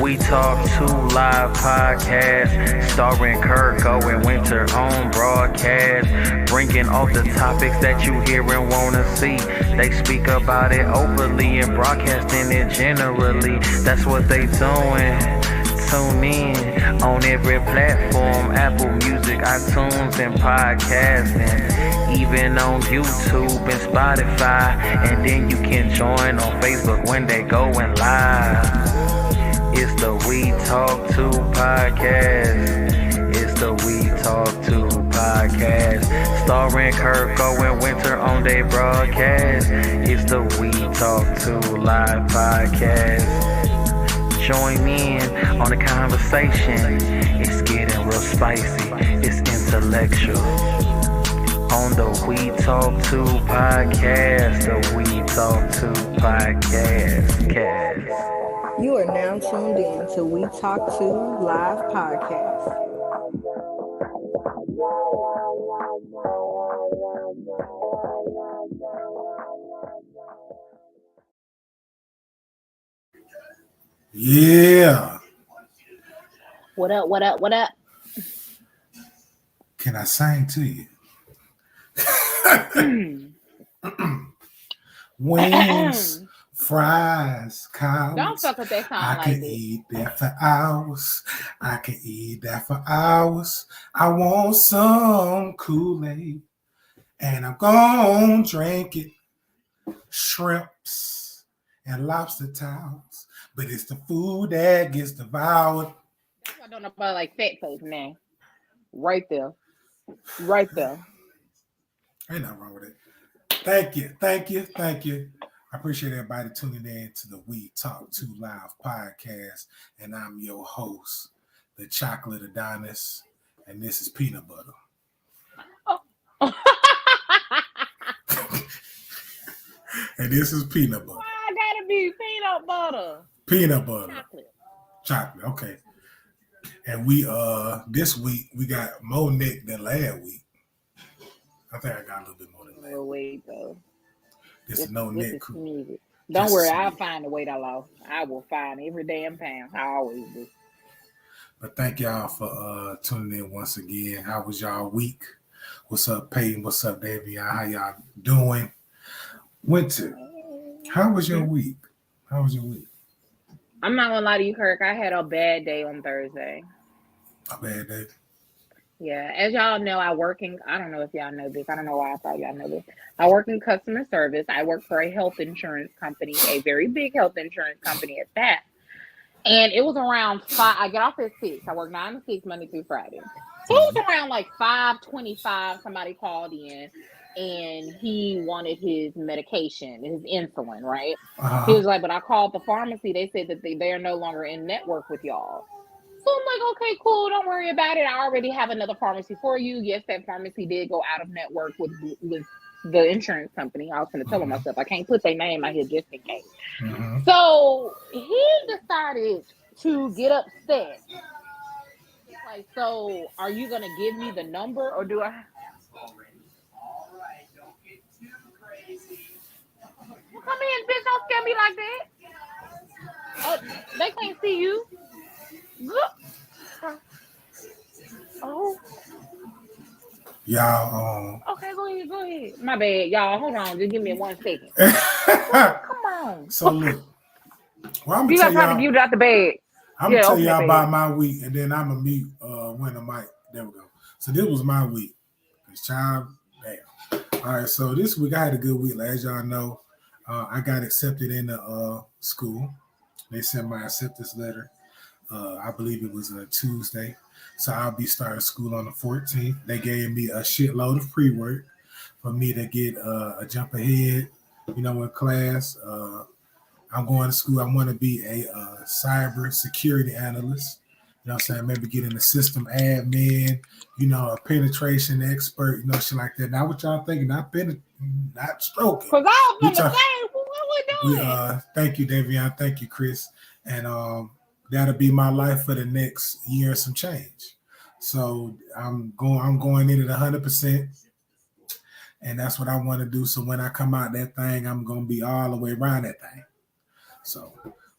We Talk to Live podcast, starring Kirko and Winter on broadcast, bringing all the topics that you hear and wanna see. They speak about it openly and broadcasting it generally. That's what they doing. Tune in on every platform, Apple Music, iTunes, and podcasting, even on YouTube and Spotify. And then you can join on Facebook when they going live. It's the We Talk To podcast. It's the We Talk To podcast, starring Kirko and Winter on their broadcast. It's the We Talk To live podcast. Join in on the conversation. It's getting real spicy. It's intellectual. On the We Talk To podcast. The We Talk To podcast. You are now tuned in to We Talk To Live podcast. Yeah. What up? Can I sing to you? Wings, fries, cows. Don't fuck with that song I like can this. eat that for hours. I can eat that for hours. I want some Kool-Aid, and I'm gonna drink it. Shrimps and lobster tails, but it's the food that gets devoured. I don't know about like fat folks, man. Right there. Ain't nothing wrong with it. Thank you. I appreciate everybody tuning in to the We Talk To Live podcast, and I'm your host, the Chocolate Adonis, and this is Peanut Butter. And this is Peanut Butter. Why I gotta be peanut butter? Peanut butter. Chocolate. Okay. And we this week we got more neck than last week. I think I got a little bit more than last week. Wait though. This is no neck crew. Don't worry, I'll find the weight I lost. I will find every damn pound. I always do. But thank y'all for tuning in once again. How was y'all week? What's up, Peyton? What's up, Davion? How y'all doing? Winter, how was your week? I'm not gonna lie to you, Kirk. I had a bad day on Thursday. A bad day? Yeah, as y'all know, I don't know if y'all know this. I don't know why I thought y'all know this. I work in customer service. I work for a health insurance company, a very big health insurance company at that. And it was around 5. I get off at 6. I work 9 to 6 Monday through Friday. So it was around like 5:25. Somebody called in, and he wanted his medication, his insulin, right? Uh-huh. He was like, but I called the pharmacy. They said that they are no longer in network with y'all. So I'm like, okay, cool. Don't worry about it. I already have another pharmacy for you. Yes, that pharmacy did go out of network with the insurance company. I was going to tell him myself. I can't put their name out here just in case. Mm-hmm. So he decided to get upset. Like, so are you going to give me the number or do I... Come in, bitch. Don't scare me like that. They can't see you. Oh. Y'all. Okay, go ahead. My bad, y'all. Hold on. Just give me 1 second. Come on. So look. Well, I'm you gonna got to get out the bed. I'm gonna tell y'all about my week, and then I'm gonna mute when the mic. There we go. So this was my week. Child, damn. All right. So this week I had a good week. As y'all know, I got accepted in the school. They sent my acceptance letter. I believe it was a Tuesday. So I'll be starting school on the 14th. They gave me a shitload of pre-work for me to get a jump ahead, in class. I'm going to school. I want to be a cyber security analyst. You know what I'm saying? Maybe get in the system admin, a penetration expert, shit like that. Now what y'all thinking? Not stroking. Because I was going to say, what we doing? Thank you, Davion. Thank you, Chris. And that'll be my life for the next year and some change. So I'm going in at 100%. And that's what I want to do. So when I come out that thing, I'm going to be all the way around that thing. So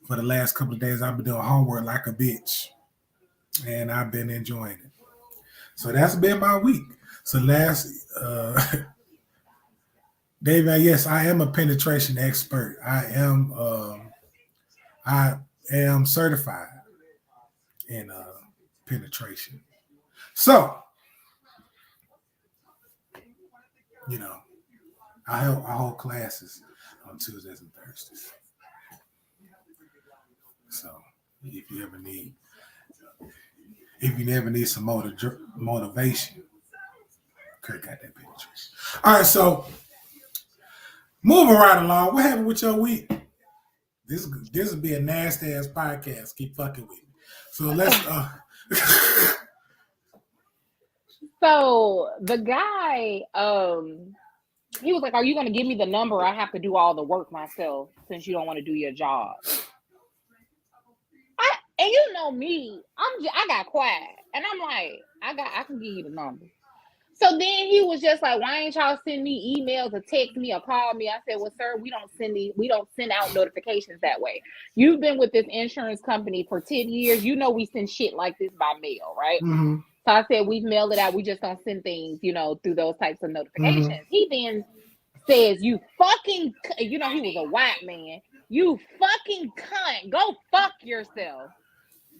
for the last couple of days, I've been doing homework like a bitch, and I've been enjoying it. So that's been my week. So David, yes, I am a penetration expert. I am certified in penetration. So, I hold classes on Tuesdays and Thursdays. So, if you ever need some motivation, Kurt got that penetration. All right, so moving right along. What happened with your week? This will be a nasty ass podcast. Keep fucking with me. So let's. So the guy, he was like, "Are you going to give me the number? I have to do all the work myself since you don't want to do your job." And you know me, I got quiet, and I'm like, I can give you the number. So then he was just like, "Why ain't y'all send me emails or text me or call me?" I said, "Well, sir, we don't send out notifications that way. You've been with this insurance company for 10 years. You know we send shit like this by mail, right?" Mm-hmm. So I said, "We've mailed it out. We just don't send things, through those types of notifications." Mm-hmm. He then says, "You fucking," he was a white man. "You fucking cunt. Go fuck yourself."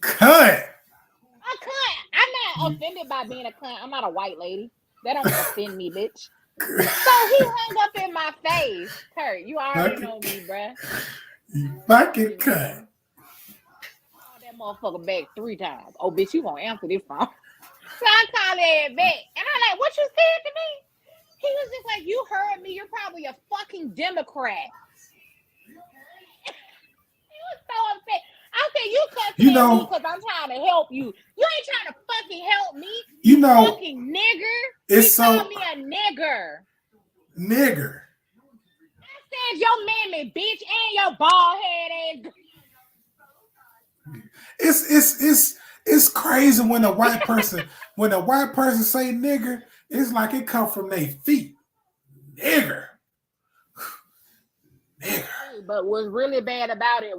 Cunt. A cunt. I'm not offended by being a cunt. I'm not a white lady. That don't offend me, bitch. So he hung up in my face. Kurt, you already know me, bruh. You fucking cunt. Called that motherfucker back 3 times. "Oh, bitch, you gonna answer this phone?" So I called it back. And I'm like, "What you said to me?" He was just like, "You heard me. You're probably a fucking Democrat." He was so upset. I said, "You cussing at me because I'm trying to help you. You ain't trying to fucking help me. You fucking nigger." He called me a nigger. Nigger. I said, "Your mammy, bitch, and your bald head ass." It's crazy when a white person say nigger, it's like it come from their feet. Nigger. Nigger. But what's really bad about it,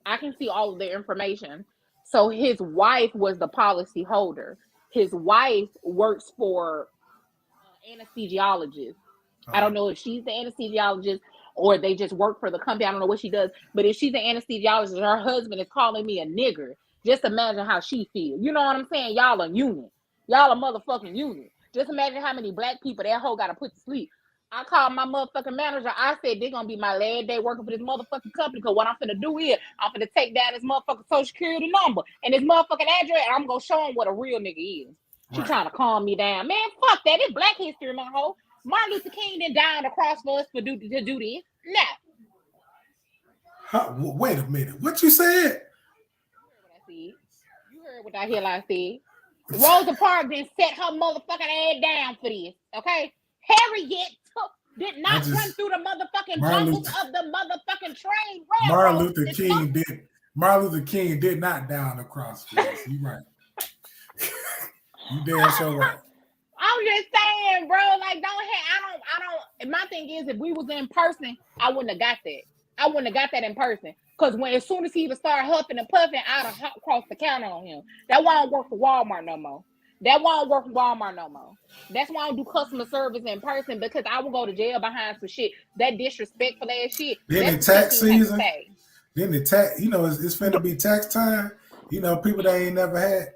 I can see all of the information. So his wife was the policy holder. His wife works for anesthesiologist. I don't know if she's the anesthesiologist or they just work for the company. I don't know what she does. But if she's an anesthesiologist, her husband is calling me a nigger. Just imagine how she feels. You know what I'm saying? Y'all a unit. Y'all a motherfucking unit. Just imagine how many black people that hoe got to put to sleep. I called my motherfucking manager. I said, "They're going to be my last day working for this motherfucking company because what I'm finna do is I'm finna take down this motherfucking social security number and this motherfucking address and I'm going to show them what a real nigga is." She trying to calm me down. Man, fuck that. It's Black History Month, hoe. Martin Luther King didn't die on the cross for us to do this. Nah. Wait a minute. What you said? You heard what I said. Rosa Parks didn't set her motherfucking ass down for this. Okay? Harriet did not run through the motherfucking jungles of the motherfucking train. Martin Luther King did not die on the cross for us. You right. You damn sure right. I'm just saying, bro. Like, I don't. My thing is, if we was in person, I wouldn't have got that. I wouldn't have got that in person. Because as soon as he would start huffing and puffing, I'd have crossed the counter on him. That why I don't work for Walmart no more. That's why I don't do customer service in person because I will go to jail behind some shit. That disrespectful ass shit. Then the tax season. Then the tax. It's finna be tax time. People that ain't never had.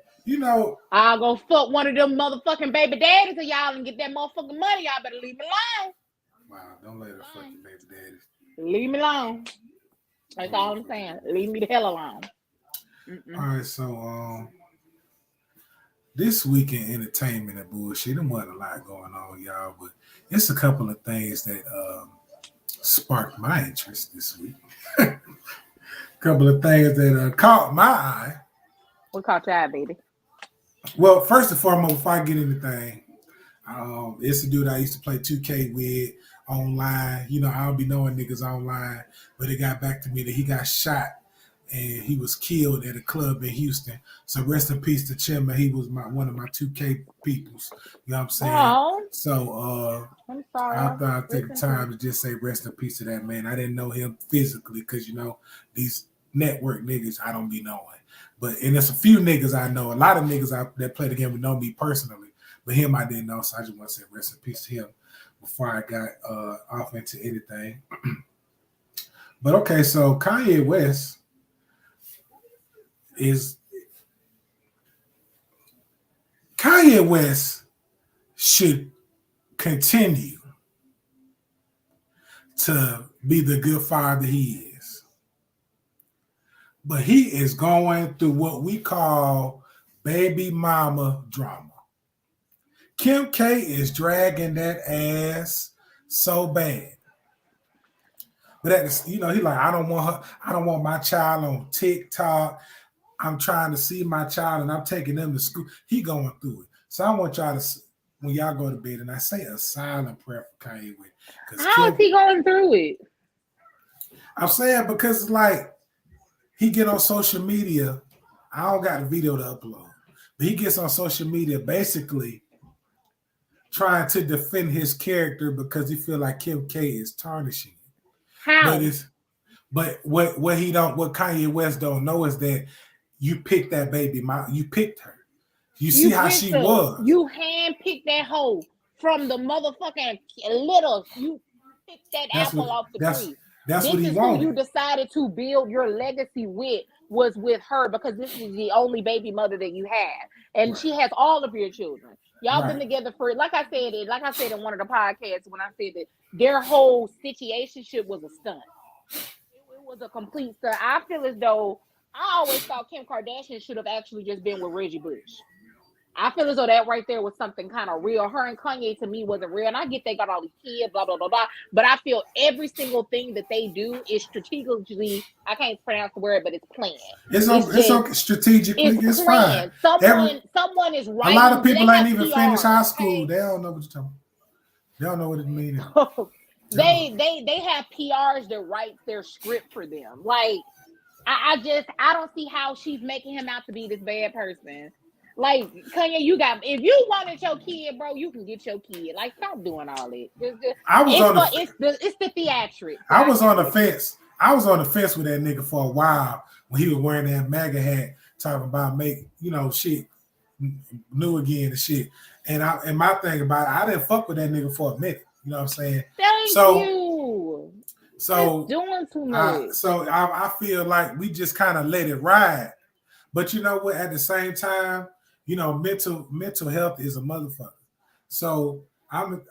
I'll go fuck one of them motherfucking baby daddies of y'all and get that motherfucking money. Y'all better leave me alone. Wow, don't let her fuck your baby daddies. Leave me alone. That's all I'm saying. Leave me the hell alone. All right, so this week in entertainment and bullshit, there wasn't a lot going on, y'all, but it's a couple of things that sparked my interest this week. A couple of things that caught my eye. What caught your eye, baby? Well, first and foremost, before I get anything, it's a dude I used to play 2K with online. I don't be knowing niggas online, but it got back to me that he got shot and he was killed at a club in Houston. So rest in peace to Chima. He was one of my 2K peoples. You know what I'm saying? Oh, So I'm sorry. I thought I'd take the time to just say rest in peace to that man. I didn't know him physically because, you know, these network niggas I don't be knowing. And there's a few niggas I know. A lot of niggas that play the game would know me personally. But him I didn't know, so I just want to say rest in peace to him before I got off into anything. But okay, so Kanye West should continue to be the good father he is. But he is going through what we call baby mama drama. Kim K is dragging that ass so bad. But he like, I don't want my child on TikTok. I'm trying to see my child and I'm taking them to school. He going through it. So I want y'all to, when y'all go to bed, and I say a silent prayer for Kanye West. How is he going through it? I'm saying because it's like he get on social media. I don't got the video to upload, but he gets on social media basically trying to defend his character because he feel like Kim K is tarnishing it. How? But what Kanye West don't know is that you picked that baby mom. You picked her. You see how she was. You handpicked that hoe from the motherfucking little. You picked that apple off the tree. That's what he wanted. Who you decided to build your legacy was with her because this is the only baby mother that you have, and right. She has all of your children. Y'all right. Been together for, like I said in one of the podcasts when I said that their whole situationship was a stunt. It was a complete stunt. I feel as though I always thought Kim Kardashian should have actually just been with Reggie Bush. I feel as though that right there was something kind of real. Her and Kanye to me wasn't real. And I get they got all these kids, blah, blah, blah, blah. But I feel every single thing that they do is strategically, I can't pronounce the word, but it's planned. It's okay. Strategically, it's fine. Someone is writing. A lot of people ain't even finished high school. Okay? They don't know what you're talking about. They don't know what it means. They have PRs that write their script for them. Like, I don't see how she's making him out to be this bad person. Like, Kanye, if you wanted your kid, bro, you can get your kid. Like, stop doing all that. It's the theatrics. I was on the fence. I was on the fence with that nigga for a while when he was wearing that MAGA hat, talking about shit new again and shit. And my thing about it, I didn't fuck with that nigga for a minute. You know what I'm saying? Thank you. So that's doing too much. I feel like we just kind of let it ride. But you know what? At the same time, mental health is a motherfucker. So I'm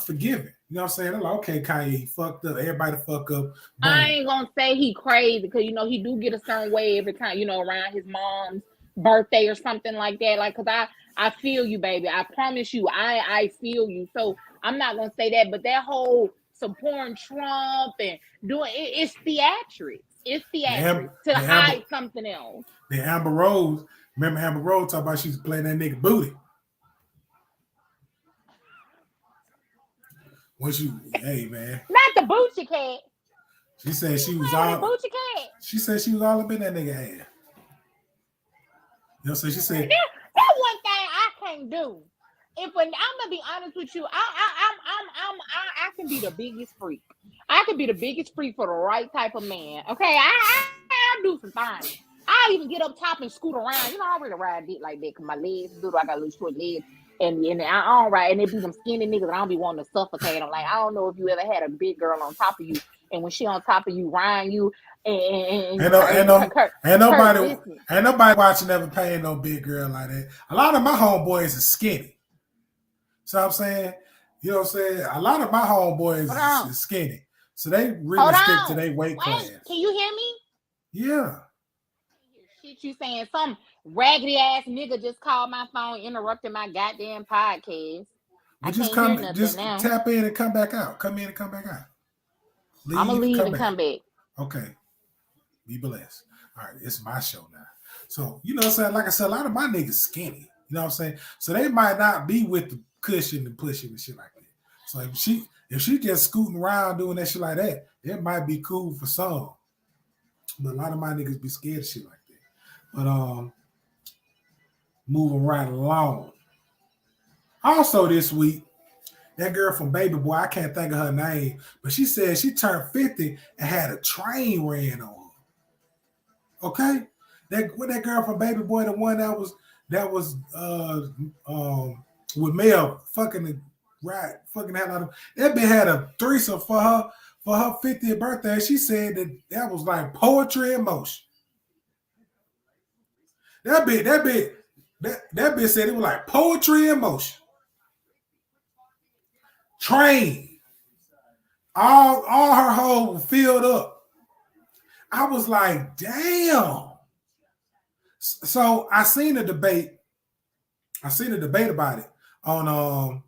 forgiving. You know what I'm saying? I'm like, okay, Kanye, he fucked up. Everybody fuck up. Boom. I ain't gonna say he crazy because he do get a certain way every time, around his mom's birthday or something like that. Like, cause I feel you, baby. I promise you, I feel you. So I'm not gonna say that, but that whole supporting Trump and doing it's theatrics. It's theatrics to hide something else. The Amber Rose. Remember Amber Rose talking about she was playing that nigga booty. Hey man. Not the Boochie cat. She said she was all Boochie cat. She said she was all up in that nigga ass. So she said that one thing I can't do. I'm gonna be honest with you, I can be the biggest freak. I can be the biggest freak for the right type of man. Okay, I do some things. I even get up top and scoot around. I already ride dick like that because my legs do. I got little short legs, and I don't ride. And they be them skinny niggas. I don't be wanting to suffocate them. Like, I don't know if you ever had a big girl on top of you, and when she on top of you, riding you, and ain't nobody watching ever paying no big girl like that. A lot of my homeboys are skinny. So I'm saying, you know what I'm saying? A lot of my homeboys is skinny. So they really stick to their weight class. Can you hear me? Yeah. Shit you saying. Some raggedy ass nigga just called my phone, interrupting my goddamn podcast. Just tap in and come back out. Come in and come back out. I'm gonna leave and come back. Okay. Be blessed. All right, it's my show now. So, you know what I'm saying? Like I said, a lot of my niggas skinny. You know what I'm saying? So they might not be with the cushion and pushing and shit like that. So if she just scooting around doing that shit like that, it might be cool for some. But a lot of my niggas be scared of shit like that. But moving right along. Also this week, that girl from Baby Boy, I can't think of her name, but she said she turned 50 and had a train ran on her. Okay? That girl from Baby Boy, the one that was with Mel fucking had that bitch had a threesome for her 50th birthday. She said that was like poetry in motion. That bitch said it was like poetry in motion. Train. All her holes were filled up. I was like, damn. So I seen a debate about it on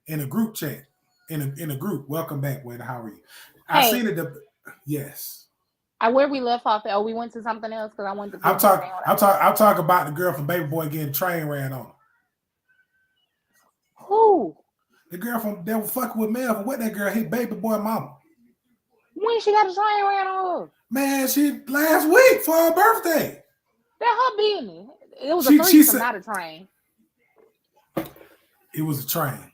in a group chat. In a group. Welcome back, Wayne. How are you? I seen it. Yes. Where we left off. Oh, we went to something else because I wanted to. I'm talking about the girl from Baby Boy getting train ran on. Who? The girl from that was fucking with Mel. What that girl hit Baby Boy mama? When she got a train ran on her? Man, she last week for her birthday. That her business. It was a threesome, not a train. It was a train.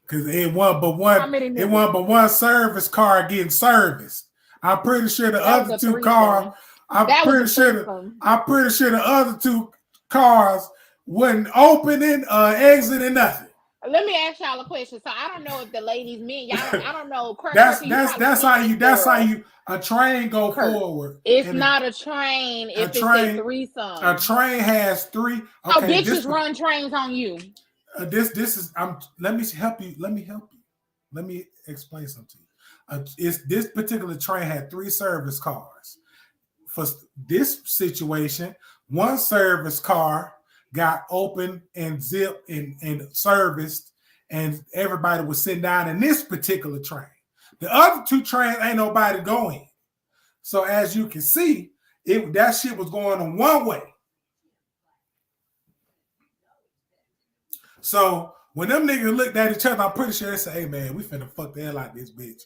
Cause it wasn't but one service car getting serviced. I'm pretty sure the other two cars. I'm pretty sure the other two cars wasn't opening, exiting, nothing. Let me ask y'all a question. So I don't know if the ladies mean y'all. I don't know. That's how you a train go forward. It's not a train if it's a threesome. A train has three. Okay, oh, bitches run trains on you. This is. Let me help you. Let me explain something to you. This particular train had 3 service cars. For this situation, one service car got open and zipped and serviced, and everybody was sitting down in this particular train. The other 2 trains ain't nobody going. So as you can see, that shit was going on one way. So when them niggas looked at each other, I'm pretty sure they said, hey man, we finna fuck the hell out of this bitch.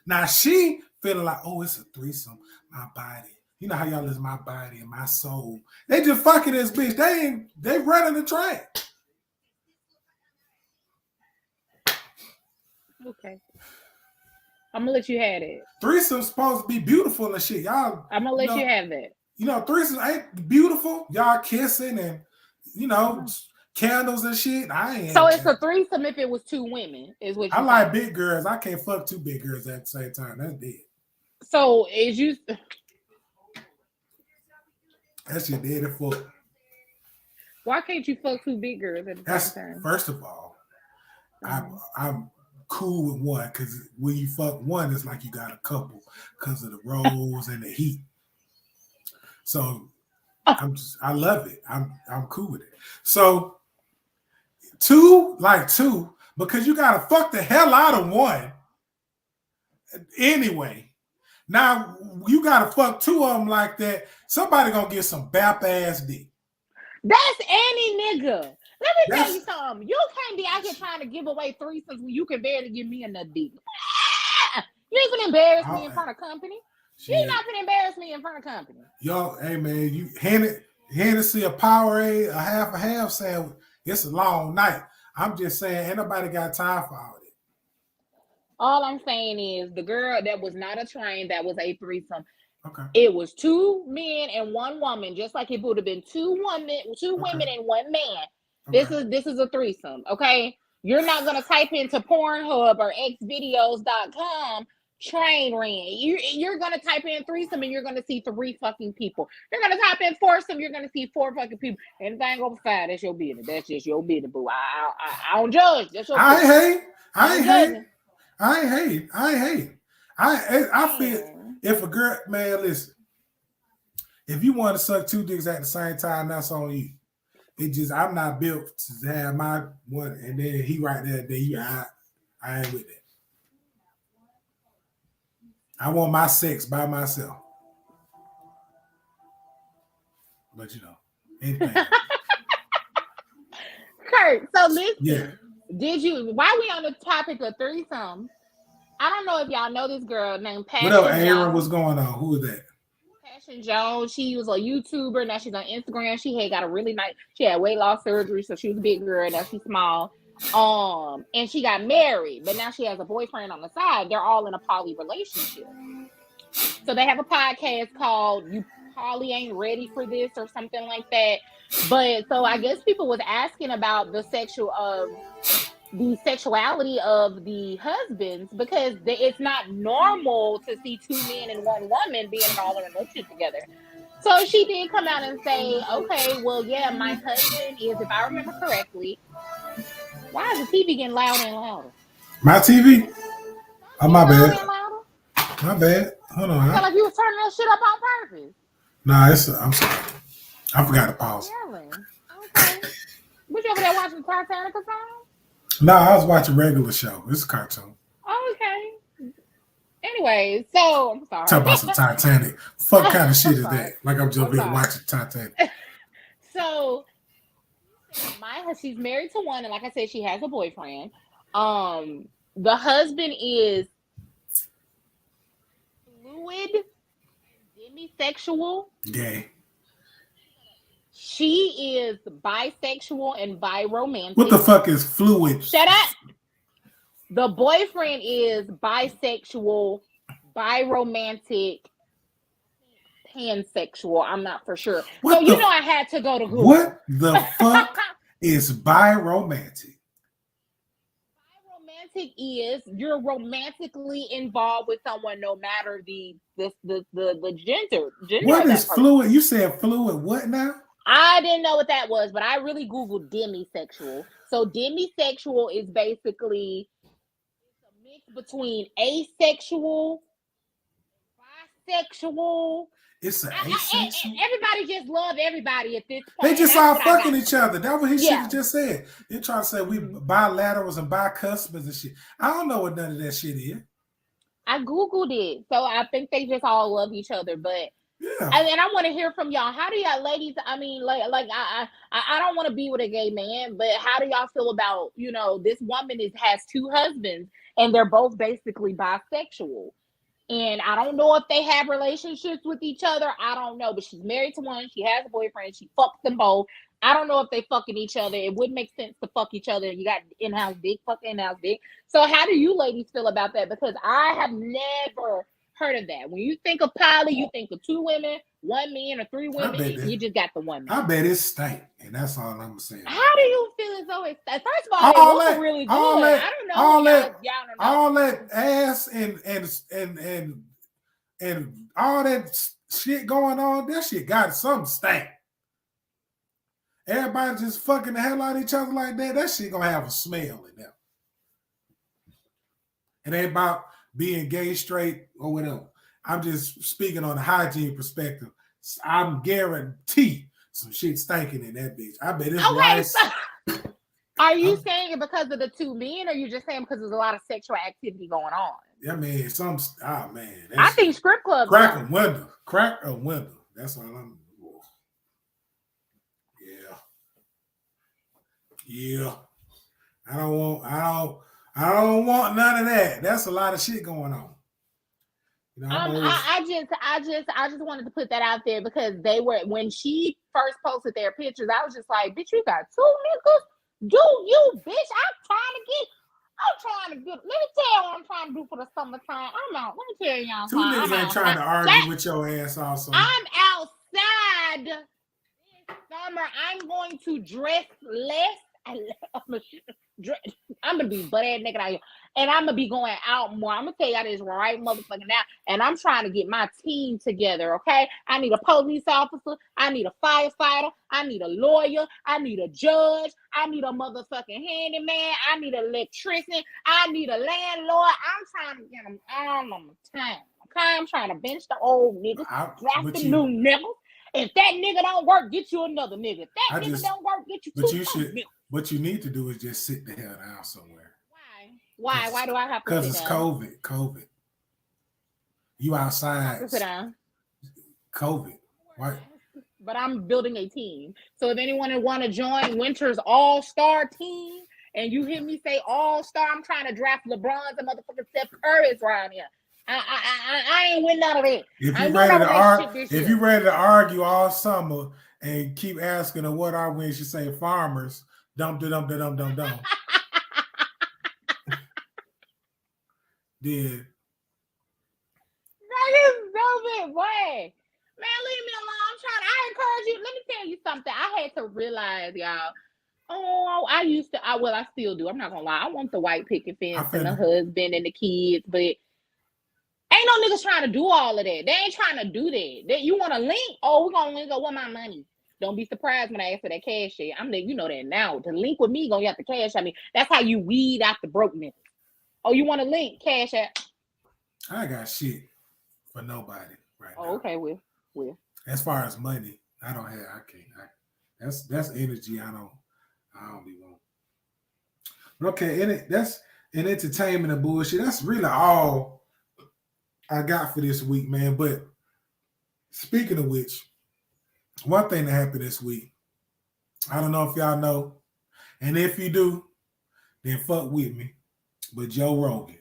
Now she feeling like, oh, it's a threesome, my body. You know how y'all is my body and my soul. They just fucking this bitch. They running the train. Okay. I'm gonna let you have it. Threesome's supposed to be beautiful and shit. Y'all, I'm gonna let you have that. You know, threesomes ain't beautiful. Y'all kissing and candles and shit. So it's a threesome if it was 2 women, is what you like big girls. I can't fuck 2 big girls at the same time. That's dead. So is you that shit dead and full. Why can't you fuck 2 big girls at the same time? First of all, I'm cool with one because when you fuck one, it's like you got a couple because of the rolls and the heat. So I love it. I'm cool with it. So 2 because you gotta fuck the hell out of one anyway. Now you gotta fuck 2 of them like that. Somebody gonna get some bap ass dick. That's any nigga. Let me tell you something. You can't be out here trying to give away threesomes when you can barely give me enough dick. You ain't gonna embarrass me in front of company. You ain't not gonna embarrass me in front of company. Yo, hey man, you Hennessy, a Powerade, a half sandwich. It's a long night. I'm just saying, ain't nobody got time for all that. All I'm saying is the girl that was not a train, that was a threesome. Okay. It was 2 men and 1 woman, just like it would have been 2 women and 1 man. Okay. This is a threesome, okay? You're not gonna type into Pornhub or xvideos.com train ran. You're gonna type in threesome and you're gonna see 3 fucking people. You're gonna type in foursome, you're gonna see 4 fucking people. Anything over 5, that's your business. That's just your business, boo. I don't judge. That's your business. I ain't hate. I feel if a girl, man, listen, if you want to suck 2 dicks at the same time, that's on you. It just, I'm not built to have my one and then he right there, then I ain't with that. I want my sex by myself. But anything. Kurt, so listen. Yeah. Why we on the topic of threesomes? I don't know if y'all know this girl named What up, Passion Aaron? Jones. What's going on? Who is that? Passion Jones. She was a YouTuber. Now she's on Instagram. She had got a really nice. She had weight loss surgery, so she was a big girl. Now she's small. And she got married, but now she has a boyfriend on the side. They're all in a poly relationship. So they have a podcast called "You Probably Ain't Ready for This" or something like that. But so I guess people was asking about the sexuality of the husbands because it's not normal to see two men and one woman being in all a relationship together. So she did come out and say, okay, well, yeah, my husband is, if I remember correctly, why is the TV getting louder and louder? My TV? Oh, my Louder bad. and louder? My bad. Hold on. I felt like you was turning that shit up on purpose. Nah, I'm sorry. I forgot to pause. Yelling. Okay. Was you over there watching Titanic or something? Nah, I was watching a regular show. It's a cartoon. Okay. Anyway, so I'm sorry. Talk about some Titanic. Fuck kind of shit is that? Like I'm just I'm been sorry. watching Titanic. So she's married to one, and like I said, she has a boyfriend. The husband is fluid, demisexual. Gay. She is bisexual and biromantic. What the fuck is fluid? Shut up. The boyfriend is bisexual, biromantic, pansexual. I'm not for sure. So you know I had to go to Google. What the fuck is biromantic? Biromantic is you're romantically involved with someone no matter the gender. What is fluid? You said fluid what now? I didn't know what that was, but I really Googled demisexual. So demisexual is basically a mix between asexual, bisexual. It's an asexual. Everybody just love everybody at this point. They just all fucking each other. That's what he should have just said. They're trying to say we bilaterals and bicuspids and shit. I don't know what none of that shit is. I Googled it. So I think they just all love each other, but yeah. And I want to hear from y'all. How do y'all ladies, I mean, like I don't want to be with a gay man, but how do y'all feel about, you know, this woman has two husbands and they're both basically bisexual. And I don't know if they have relationships with each other. I don't know, but she's married to one. She has a boyfriend. She fucks them both. I don't know if they fucking each other. It wouldn't make sense to fuck each other. You got in-house dick, fuck in-house dick. So how do you ladies feel about that? Because I have never heard of that. When you think of poly, you think of two women, one man, or three women. You just got the one man. I bet it's stank, and that's all I'm saying. How do you feel as though it's stank? First of all, it looks really good. I don't know. All that ass and all that shit going on, that shit got some stank. Everybody just fucking the hell out of each other like that. That shit gonna have a smell in them. It ain't about being gay, straight, or whatever. I'm just speaking on the hygiene perspective. I'm guaranteed some shit stinking in that bitch. I bet it's rice. So are you saying it because of the two men, or you just saying because there's a lot of sexual activity going on? Yeah, man. Man. I think strip clubs. Crack a window. That's all I'm. Yeah. I don't want none of that. That's a lot of shit going on. You know, I just wanted to put that out there because when she first posted their pictures, I was just like, bitch, you got two niggas? Do you, bitch? I'm trying to get, let me tell you what I'm trying to do for the summertime. I'm out. Let me tell y'all. Two niggas ain't trying to argue with your ass also. I'm outside this summer. I'm going to dress less. I'm gonna be butt ass naked out here, and I'm gonna be going out more. I'm gonna tell y'all this right motherfucking now, and I'm trying to get my team together. Okay, I need a police officer, I need a firefighter, I need a lawyer, I need a judge, I need a motherfucking handyman, I need an electrician, I need a landlord. I'm trying to get them all on the time. Okay, I'm trying to bench the old niggas, draft the new niggas. If that nigga don't work, get you another nigga. If that nigga don't work, get you two niggas. What you need to do is just sit the hell down somewhere. Why? Why do I have to sit down? Because it's COVID. You outside. Sit down. COVID. Why? But I'm building a team. So if anyone would want to join Winter's all-star team and you hear me say all-star, I'm trying to draft LeBron's and motherfucking Steph Curry's around here. I ain't with none of that. If I you ain't ready with to none of that argue, shit this if year. you ready to argue all summer and keep asking her what I win, she say farmers. Dum dum dum dum dum dum. Then That is stupid, boy. Man, leave me alone. I encourage you. Let me tell you something. I had to realize, y'all. Oh, I still do. I'm not gonna lie. I want the white picket fence and the husband and the kids, but ain't no niggas trying to do all of that. They ain't trying to do that. You want to link? Oh, we're gonna link up with my money. Don't be surprised when I ask for that cash shit. You know that now. To link with me, gonna have to cash at me. That's how you weed out the brokenness. Oh, you want to link? Cash at? I got shit for nobody right now. Okay, well. As far as money, I can't. That's energy. I don't be want. But okay, that's in entertainment and bullshit. That's really all I got for this week, man. But speaking of which, one thing that happened this week, I don't know if y'all know, and if you do, then fuck with me. But Joe Rogan.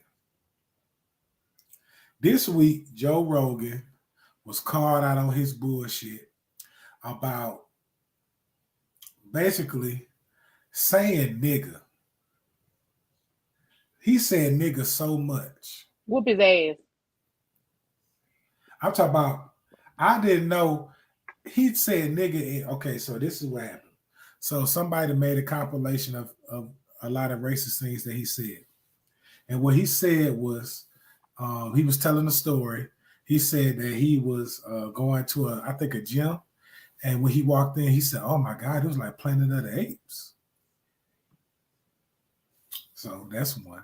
This week, Joe Rogan was called out on his bullshit about basically saying nigga. He said nigga so much. Whoop his ass. I'm talking about, I didn't know he said nigga. Okay, so this is what happened. So somebody made a compilation of a lot of racist things that he said. And what he said was, he was telling a story. He said that he was going to a gym. And when he walked in, he said, oh my God, it was like Planet of the Apes. So that's one.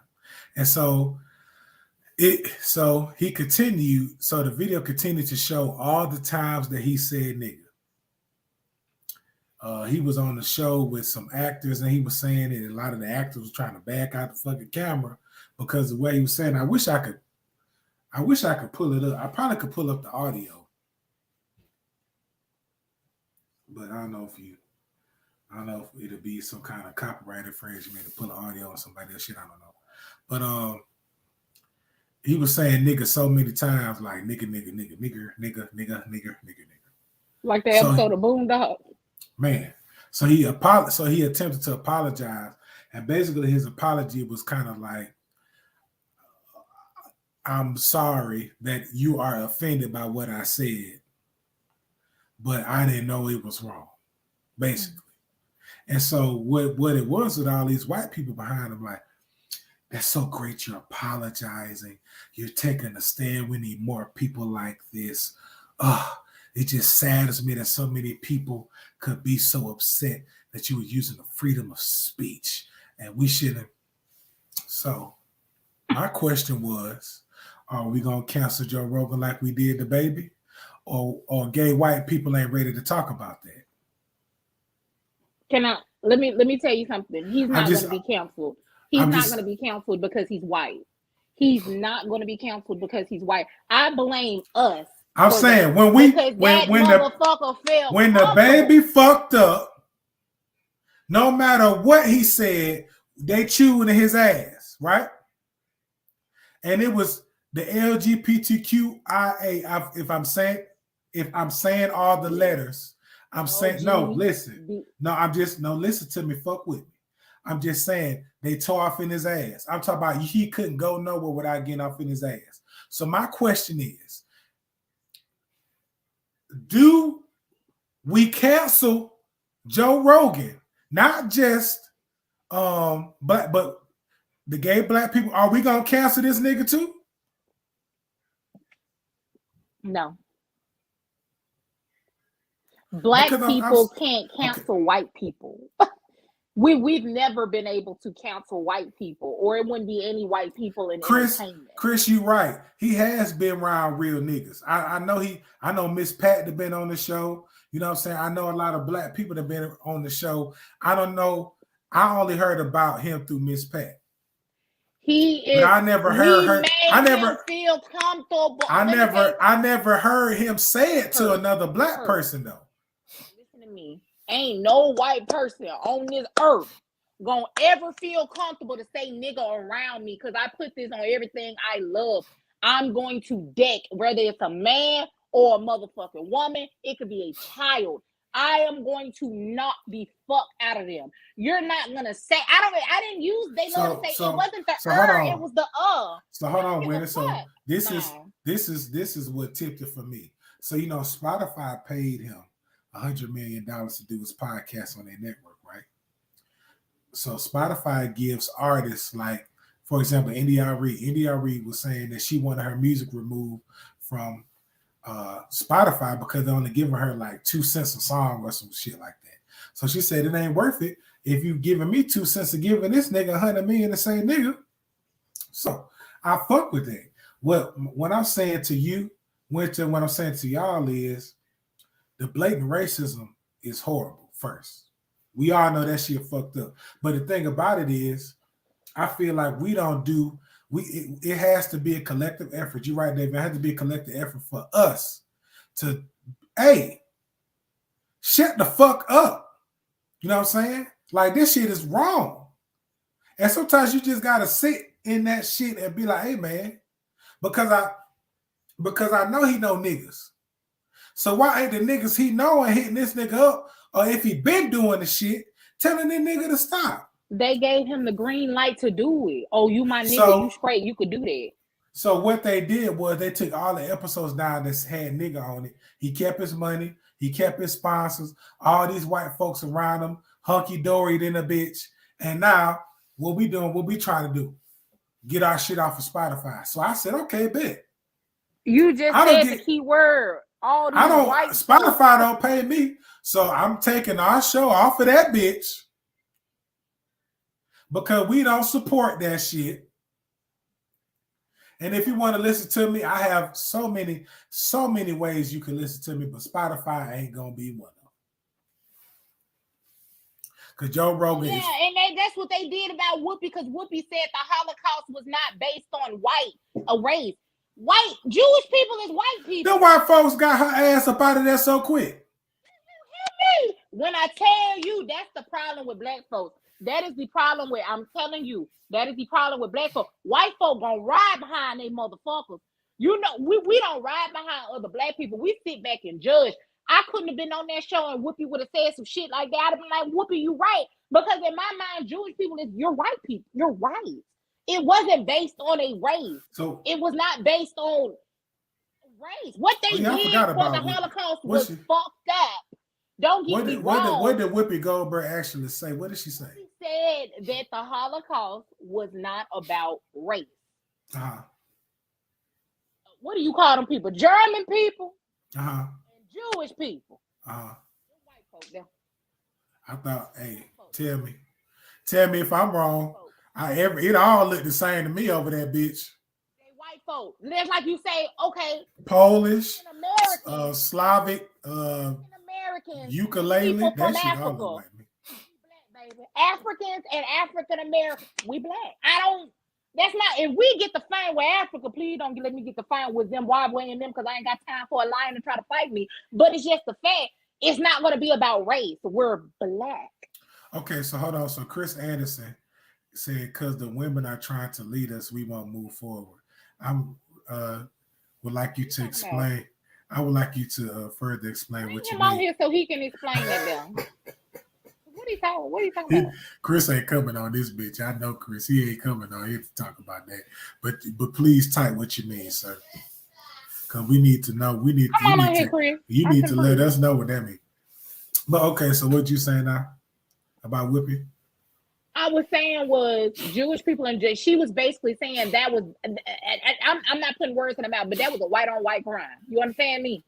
And so he continued, so the video continued to show all the times that he said nigga. He was on the show with some actors and he was saying it, and a lot of the actors was trying to back out the fucking camera because the way he was saying, I wish I could pull it up. I probably could pull up the audio. But I don't know if it'll be some kind of copyright infringement to pull an audio on somebody else shit. I don't know. But he was saying nigga so many times, like nigga. Like the episode of Boondocks. Man. So he attempted to apologize. And basically his apology was kind of like, I'm sorry that you are offended by what I said, but I didn't know it was wrong, basically. And so what it was with all these white people behind him, like, that's so great you're apologizing. You're taking a stand. We need more people like this. It just saddens me that so many people could be so upset that you were using the freedom of speech and we shouldn't. So my question was, are we going to cancel Joe Rogan like we did the baby? Or gay white people ain't ready to talk about that? Let me tell you something. He's not going to be canceled. He's not going to be canceled because he's white. He's not going to be canceled because he's white. I blame us. I'm saying when the baby fucked up, no matter what he said, they chewed in his ass, right? And it was the LGBTQIA. If I'm saying all the letters, I'm saying listen to me. Fuck with me. I'm just saying they tore off in his ass. I'm talking about he couldn't go nowhere without getting off in his ass. So my question is, do we cancel Joe Rogan? Not just but the gay black people. Are we gonna cancel this nigga too? No. Black people can't cancel white people. We've never been able to cancel white people, or it wouldn't be any white people in entertainment. Chris, you right. He has been around real niggas. I know Miss Pat that been on the show. You know what I'm saying? I know a lot of black people that been on the show. I don't know. I only heard about him through Miss Pat. But I never heard her. I never feel comfortable. I never heard him say it to another black person though. Listen to me. Ain't no white person on this earth gonna ever feel comfortable to say nigga around me because I put this on everything I love. I'm going to deck, whether it's a man or a motherfucking woman, it could be a child. I am going to knock the fuck out of them. You're not gonna say I didn't use they love to say it wasn't the it was the So hold on, Winnie. So this is what tipped it for me. So Spotify paid him $100 million to do his podcast on their network, right? So Spotify gives artists like, for example, India Reed was saying that she wanted her music removed from Spotify because they're only giving her like 2 cents a song or some shit like that. So she said it ain't worth it if you giving me 2 cents of giving this nigga $100 million to say nigga. So I fuck with that. What I'm saying to you, Winter, what I'm saying to y'all is the blatant racism is horrible. First, we all know that shit fucked up. But the thing about it is, I feel like we don't do. It has to be a collective effort. You're right, David. It has to be a collective effort for us to, hey, shut the fuck up. You know what I'm saying? Like, this shit is wrong. And sometimes you just gotta sit in that shit and be like, hey, man, because I know he know niggas. So why ain't the niggas he know and hitting this nigga up? Or if he been doing the shit, telling the nigga to stop. They gave him the green light to do it. Oh, you my nigga, you straight, you could do that. So what they did was they took all the episodes down that had nigga on it. He kept his money. He kept his sponsors. All these white folks around him, hunky-dory in a bitch. And now what we doing, what we trying to do? Get our shit off of Spotify. So I said, okay, bet. You just said the key word. All these white Spotify don't pay me. So I'm taking our show off of that bitch. Because we don't support that shit. And if you want to listen to me, I have so many ways you can listen to me, but Spotify ain't gonna be one of them. Because Joe Rogan and that's what they did about Whoopi, because Whoopi said the Holocaust was not based on a race. White Jewish people is white people. The white folks got her ass up out of there so quick. When I tell you, that's the problem with black folks. That is the problem with, I'm telling you, that is the problem with black folks. White folk gonna ride behind they motherfuckers. You know, we don't ride behind other black people. We sit back and judge. I couldn't have been on that show and Whoopi would have said some shit like that. I'd have been like, Whoopi, you right. Because in my mind, Jewish people you're white people. You're white. It wasn't based on a race. So it was not based on race. What they did for the Holocaust was fucked up. Don't get me wrong. What did Whoopi Goldberg actually say? What did she say? She said that the Holocaust was not about race. What do you call them people? German people and Jewish people. White folk there. I thought, hey, tell me if I'm wrong. It all looked the same to me over that bitch. They white folk. That's like you say, okay, Polish, Slavic, Americans, ukulele, people from that Africa. like me. Black, baby. Africans and African Americans, we black. That's not, if we get the fight with Africa, please don't let me get the fight with Zimbabwe and them, because I ain't got time for a lion to try to fight me. But it's just the fact, it's not going to be about race. We're black. Okay, so hold on. So Chris Anderson said, because the women are trying to lead us, we won't move forward. Would like you to explain. I would like you to further explain what you mean. Bring him on here so he can explain that down. What are you talking about? Chris ain't coming on this bitch. I know Chris. He ain't coming on here to talk about that. But please type what you mean, sir. Because we need to know. You need to let us know what that means. But okay, so what you saying now about Whoopi? I was saying was Jewish people, and she was basically saying that was, I'm not putting words in her mouth, but that was a white on white crime. You understand me?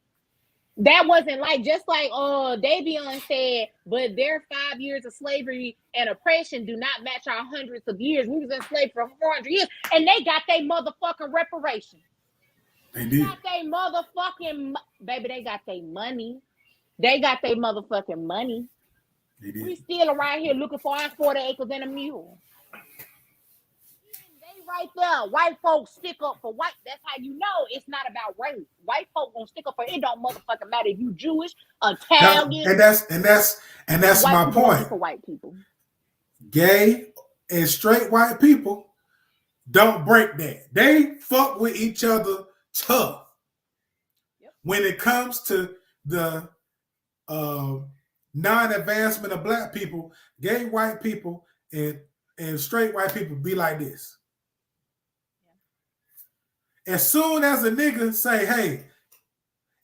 That wasn't like, just like Davion said, but their 5 years of slavery and oppression do not match our hundreds of years. We was enslaved for 400 years, and they got their motherfucking reparations. They did. Got their motherfucking, baby, they got their money. They got their motherfucking money. They did. We still around here looking for our 40 acres and a mule. Right there, white folks stick up for white. That's how you know it's not about race. White folk gonna stick up for it. Don't motherfucking matter if you Jewish, Italian, and that's my point. For white people, gay and straight white people don't break that. They fuck with each other tough. Yep. When it comes to the non-advancement of black people, gay white people and straight white people be like this. Yeah. As soon as a nigga say, hey,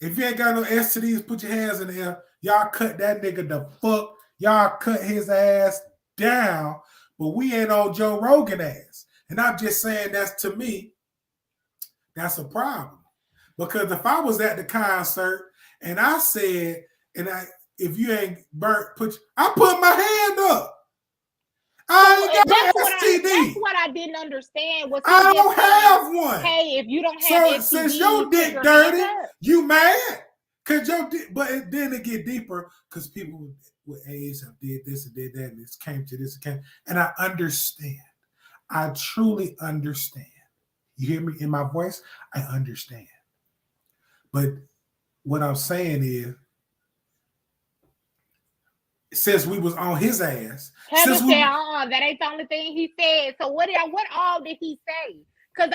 if you ain't got no STDs, put your hands in the air. Y'all cut that nigga the fuck. Y'all cut his ass down. But we ain't on Joe Rogan ass. And I'm just saying that's, to me, that's a problem. Because if I was at the concert and I said, if you ain't burnt, I put my hand up. I ain't got STD. That's what I didn't understand. I don't have one. Hey, if you don't have STD, since your dick dirty, you mad? Cause your dick, but then it get deeper because people with AIDS have did this and did that, and it came to this and I understand. I truly understand. You hear me in my voice? I understand. But what I'm saying is, since we was on his ass, Heather said, that ain't the only thing he said. So what all did he say? Because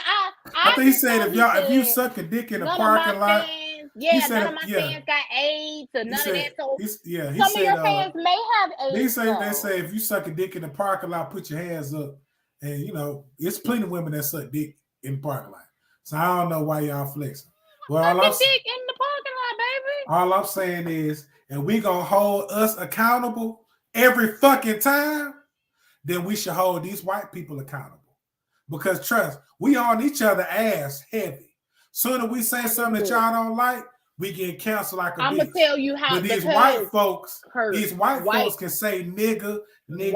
I think he said if you suck a dick in a parking lot, none of my fans got AIDS or none of that. So some of your fans may have AIDS. They say if you suck a dick in the parking lot, put your hands up, and it's plenty of women that suck dick in the parking lot. So I don't know why y'all flexing. Well, dick in the parking lot, baby. All I'm saying is, and we gonna hold us accountable every fucking time, then we should hold these white people accountable. Because trust, we on each other ass heavy. Soon as we say something that y'all don't like, we get canceled like a bitch. I'm gonna tell you how. But these white folks can say nigga, We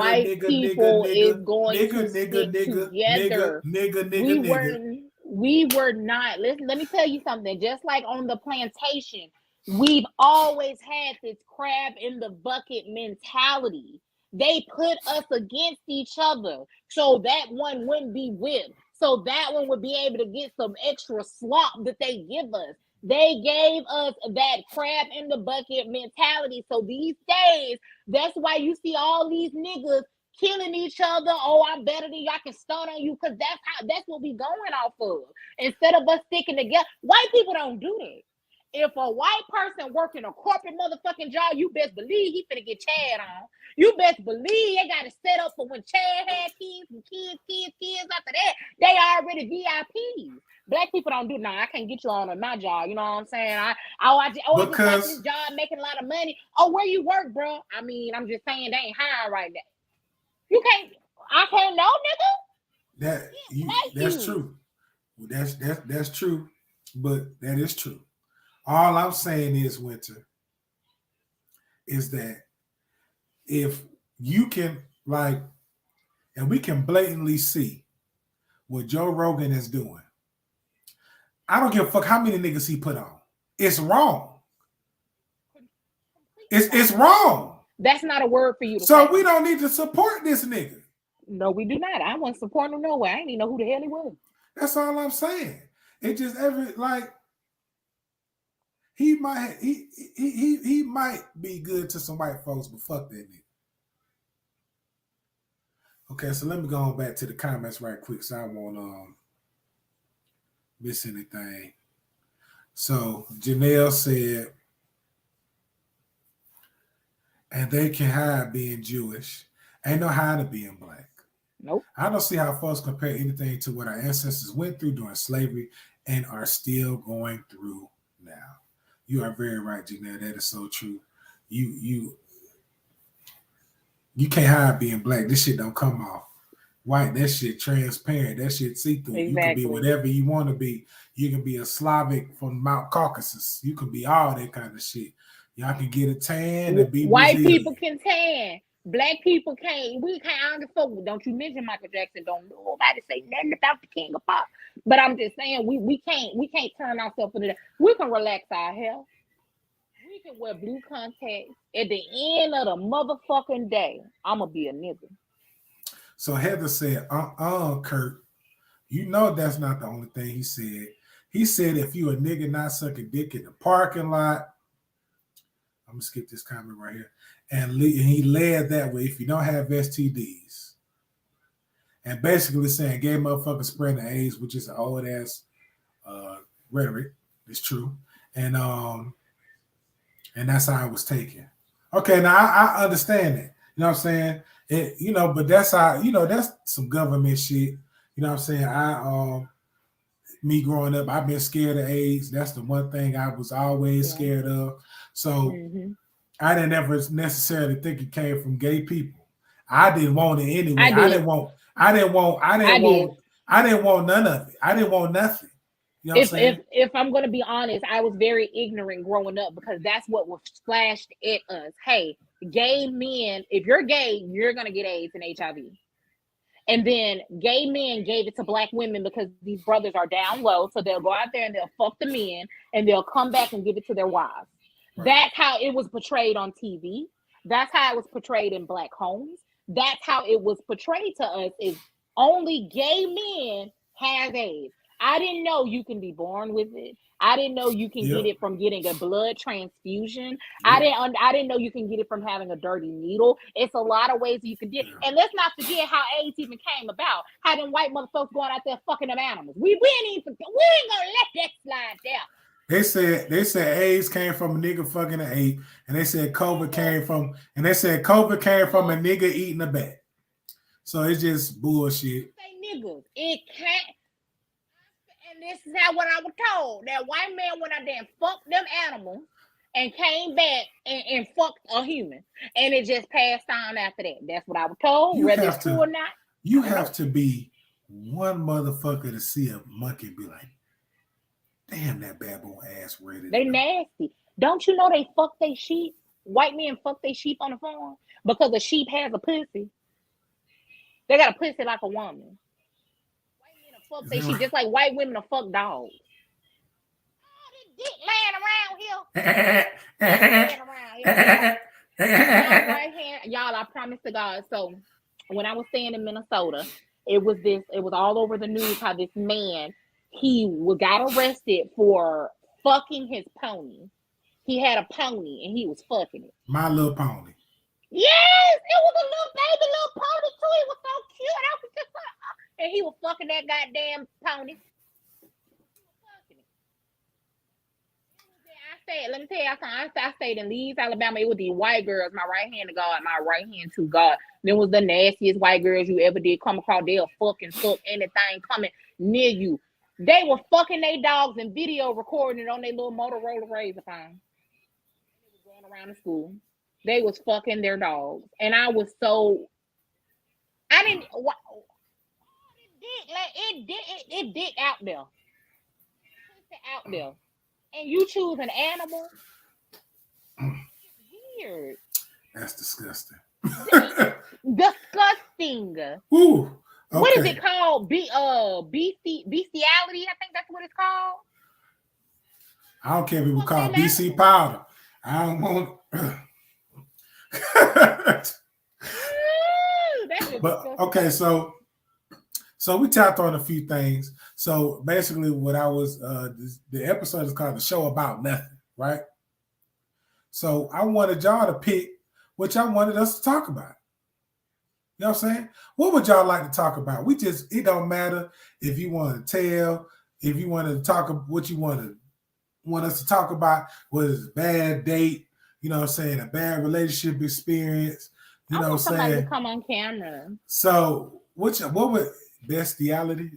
were not. Listen, let me tell you something. Just like on the plantation, we've always had this crab in the bucket mentality. They put us against each other so that one wouldn't be whipped. So that one would be able to get some extra slop that they give us. They gave us that crab in the bucket mentality. So these days, that's why you see all these niggas killing each other. Oh, I'm better than you. I can stun on you, because that's what we going off of. Instead of us sticking together, white people don't do that. If a white person working a corporate motherfucking job, you best believe he finna get Chad on. You best believe they got it set up for when Chad had kids and kids. After that, they already VIPs. Black people don't do. I can't get you on my job. You know what I'm saying? I just got this job making a lot of money. Oh, where you work, bro? I mean, I'm just saying they ain't hiring right now. You can't. I can't know, nigga. That's true. That's true. But that is true. All I'm saying is, Winter, is that if you can, and we can blatantly see what Joe Rogan is doing, I don't give a fuck how many niggas he put on. It's wrong. It's wrong. That's not a word for you to say. So we don't need to support this nigga. No, we do not. I wasn't supporting him nowhere. I didn't even know who the hell he was. That's all I'm saying. It just he might be good to some white folks, but fuck that nigga. Okay, so let me go on back to the comments right quick, so I won't miss anything. So Janelle said, and they can hide being Jewish. Ain't no hiding being black. Nope. I don't see how folks compare anything to what our ancestors went through during slavery and are still going through now. You are very right, Janelle. That is so true. You can't hide being black. This shit don't come off white. That shit transparent. That shit see-through. Exactly. You can be whatever you want to be. You can be a Slavic from Mount Caucasus. You can be all that kind of shit. Y'all can get a tan and be white Brazilian. People can tan. Black people can't. We can't. I don't fuck. Don't you mention Michael Jackson? Don't nobody say nothing about the King of Pop. But I'm just saying we can't turn ourselves into that. We can relax our hair. We can wear blue contacts. At the end of the motherfucking day, I'ma be a nigga. So Heather said, Kurt, you know that's not the only thing he said. He said if you a nigga not sucking dick in the parking lot, I'm gonna skip this comment right here. And he led that way. If you don't have STDs, and basically saying gay motherfuckers spreading the AIDS, which is an old ass rhetoric. It's true, and that's how it was taken. Okay, now I understand that. You know what I'm saying? But that's how, that's some government shit. You know what I'm saying? Me growing up, I've been scared of AIDS. That's the one thing I was always scared of. So I didn't ever necessarily think it came from gay people. I didn't want it anyway. I didn't want none of it. I didn't want nothing. You know what I'm saying? If I'm going to be honest, I was very ignorant growing up because that's what was flashed at us. Hey, gay men, if you're gay, you're going to get AIDS and HIV. And then gay men gave it to black women because these brothers are down low. So they'll go out there and they'll fuck the men and they'll come back and give it to their wives. Right. That's how it was portrayed on TV. That's how it was portrayed in black homes. That's how it was portrayed to us, is only gay men have AIDS. I didn't know you can be born with it. I didn't know you can get it from getting a blood transfusion. I didn't know you can get it from having a dirty needle. It's a lot of ways you can get it. And let's not forget how AIDS even came about. How them white motherfuckers going out there fucking them animals. We ain't gonna let that slide down. They said AIDS came from a nigga fucking an ape, and they said COVID came from a nigga eating a bat. So it's just bullshit. Say niggas, it can't. And this is what I was told. That white man went out there and fucked them animals and came back and fucked a human. And it just passed on after that. That's what I was told, whether it's true or not. You have to be one motherfucker to see a monkey and be like, damn, that baboon ass ready. They nasty. Don't you know they fuck they sheep? White men fuck they sheep on the farm because a sheep has a pussy. They got a pussy like a woman. White men will fuck they sheep just like white women will fuck dogs. Oh, this dick laying around here. Y'all, I promise to God. So when I was staying in Minnesota, it was all over the news how this man, he got arrested for fucking his pony. He had a pony and he was fucking it. My Little Pony. Yes, it was a little pony too. It was so cute. I was just like, and he was fucking that goddamn pony. Let me tell you something. I stayed in Leeds, Alabama. It was these white girls, my right hand to God, my right hand to God. Them was the nastiest white girls you ever did come across. They'll fucking fuck anything coming near you. They were fucking their dogs and video recording it on their little Motorola Razr phone. They was going around the school. They was fucking their dogs. And I was so... I didn't... It did out there. It out there. And you choose an animal? It's weird. That's disgusting. Disgusting. Ooh. Okay. What is it called? Bestiality? I think that's what it's called. I don't care if it was called BC powder. I don't want. But okay, so we tapped on a few things. So basically, what I was the episode is called "The Show About Nothing," right? So I wanted y'all to pick what y'all wanted us to talk about. You know what I'm saying? What would y'all like to talk about? It don't matter if you want to tell, if you want to talk what you want us to talk about, whether it's a bad date, you know what I'm saying, a bad relationship experience, you know what I'm saying? Somebody to come on camera. So what would bestiality?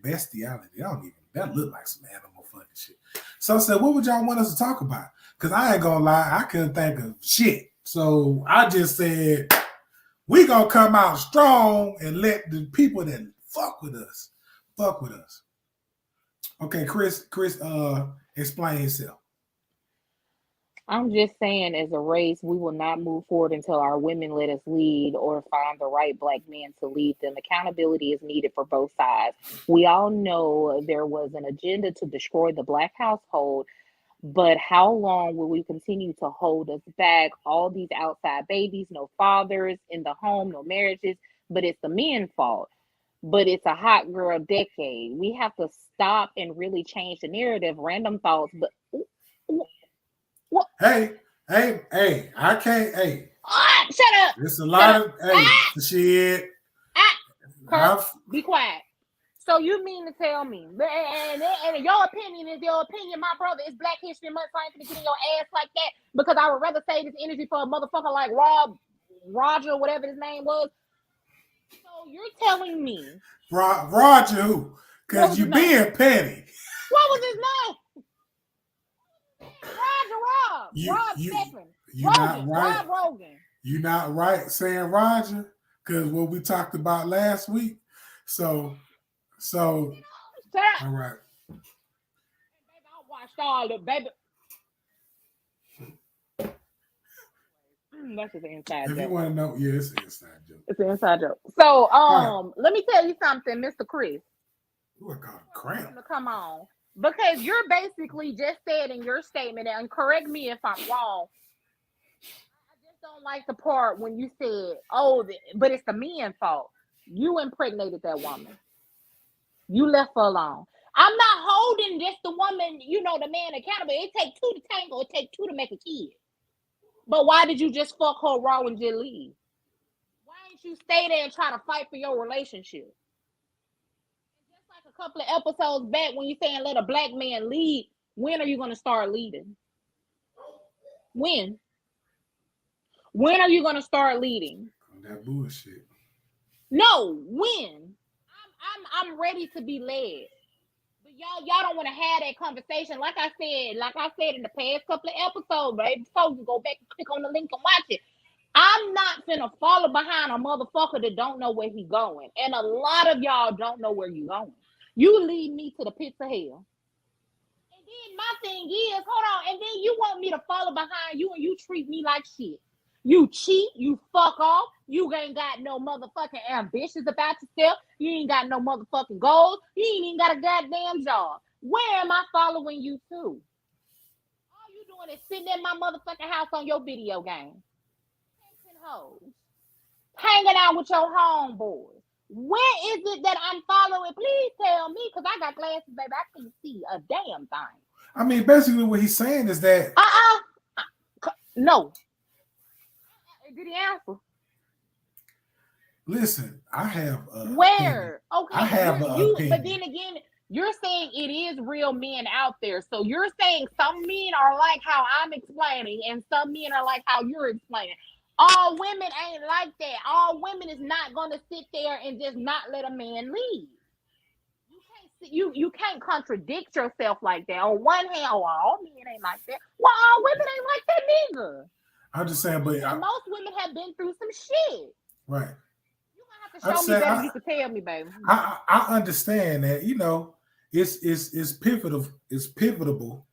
Bestiality. That look like some animal fucking shit. So I said, what would y'all want us to talk about? Because I ain't gonna lie, I couldn't think of shit. So I just said, we gonna come out strong and let the people that fuck with us. Okay, Chris, explain yourself. I'm just saying, as a race, we will not move forward until our women let us lead or find the right black man to lead them. Accountability is needed for both sides. We all know there was an agenda to destroy the black household, but how long will we continue to hold us back? All these outside babies, no fathers in the home, no marriages, but it's the men's fault. But it's a hot girl decade. We have to stop and really change the narrative. Random thoughts, but hey, Hey, I can't. Hey, Shut up. it's a lot of shit. Kirk, be quiet. So you mean to tell me, and your opinion is your opinion, my brother, it's Black History Month, so I ain't gonna get in your ass like that because I would rather save this energy for a motherfucker like Roger, whatever his name was. So you're telling me Roger who? Because you being petty. What was his name? Rob Stephen. Rob Rogan. You're not right saying Roger, because what we talked about last week. So shut up. All right. Baby, I watched all the baby. That's just an inside joke. If you want to know, yeah, it's an inside joke. It's an inside joke. So, let me tell you something, Mr. Chris. Ooh, I caught a cramp. Come on. Because you're basically just said in your statement, and correct me if I'm wrong, I just don't like the part when you said, but it's the men's fault. You impregnated that woman. You left her alone. I'm not holding just the woman, the man accountable. It takes two to tango. It takes two to make a kid. But why did you just fuck her raw and just leave? Why didn't you stay there and try to fight for your relationship? Just like a couple of episodes back when you saying let a black man lead, when are you going to start leading? When? When are you going to start leading? That bullshit. No, when? I'm ready to be led. But y'all don't want to have that conversation. Like I said in the past couple of episodes, baby, folks go back and click on the link and watch it. I'm not finna follow behind a motherfucker that don't know where he going. And a lot of y'all don't know where you going. You lead me to the pits of hell. And then my thing is, hold on, and then you want me to follow behind you and you treat me like shit. You cheat, you fuck off, you ain't got no motherfucking ambitions about yourself, you ain't got no motherfucking goals, you ain't even got a goddamn job. Where am I following you to? All you doing is sitting in my motherfucking house on your video game. Hoes. Hanging out with your homeboys. Where is it that I'm following? Please tell me, because I got glasses, baby. I can't see a damn thing. I mean, basically what he's saying is that... No. Did he answer? Listen, I have where? Opinion. Okay. I have opinion. But then again, you're saying it is real men out there. So you're saying some men are like how I'm explaining, and some men are like how you're explaining. All women ain't like that. All women is not going to sit there and just not let a man lead. You can't contradict yourself like that. On one hand, all men ain't like that. Well, all women ain't like that neither. I'm just saying, but most women have been through some shit. Right. You gonna have to show me better. You can tell me, baby. I understand that. It's pivotal. It's pivotal.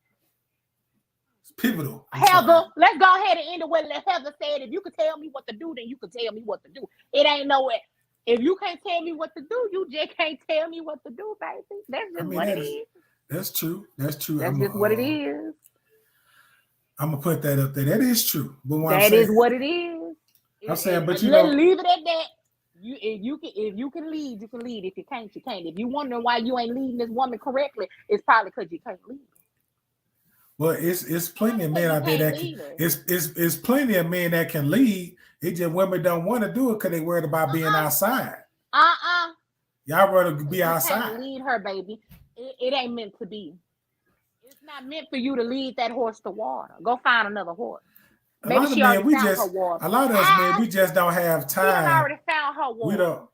Heather, let's go ahead and end it with Heather said. If you could tell me what to do, then you could tell me what to do. It ain't no way. If you can't tell me what to do, you just can't tell me what to do, baby. That's just what it is. That's true. That's just what it is. I'm gonna put that up there. That is true. But that is what it is. I'm saying, but leave it at that. If you can lead, you can lead. If you can't, you can't. If you wondering why you ain't leading this woman correctly, it's probably because you can't lead. Well, it's plenty of men out there that can. It's plenty of men that can lead. It just women don't want to do it because they worried about being outside. Y'all rather be outside. Can't lead her, baby. It ain't meant to be. It's not meant for you to lead that horse to water. Go find another horse. Maybe she already found her water. A lot of us men, we just don't have time. She already found her water.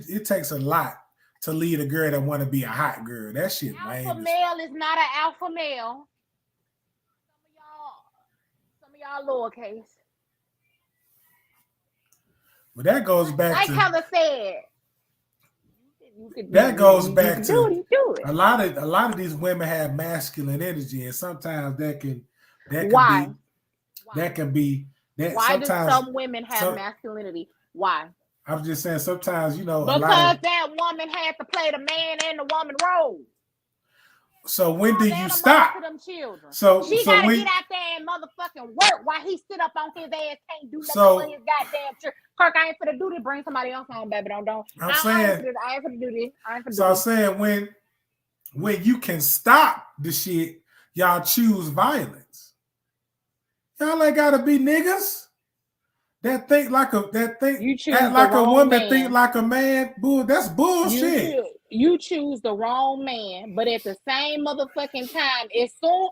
It takes a lot to lead a girl that want to be a hot girl. That shit, man. Alpha male is not an alpha male. Some of y'all lowercase. Well, that goes back to Heather said. That goes back to a lot of these women have masculine energy, and sometimes that can be that. Why do some women have masculinity? Why? I'm just saying sometimes, because that woman had to play the man and the woman role. So when do you stop? So she gotta get out there and motherfucking work while he sit up on his ass, can't do nothing for his goddamn church. Kirk, I ain't finna do this. Bring somebody else on, baby. Don't. I'm saying I ain't finna do this. I'm saying when you can stop the shit, y'all choose violence. Y'all ain't gotta be niggas that think like a You choose act the like a wrong woman, man. think like a man. Bull, that's bullshit. You choose the wrong man, but at the same motherfucking time, as soon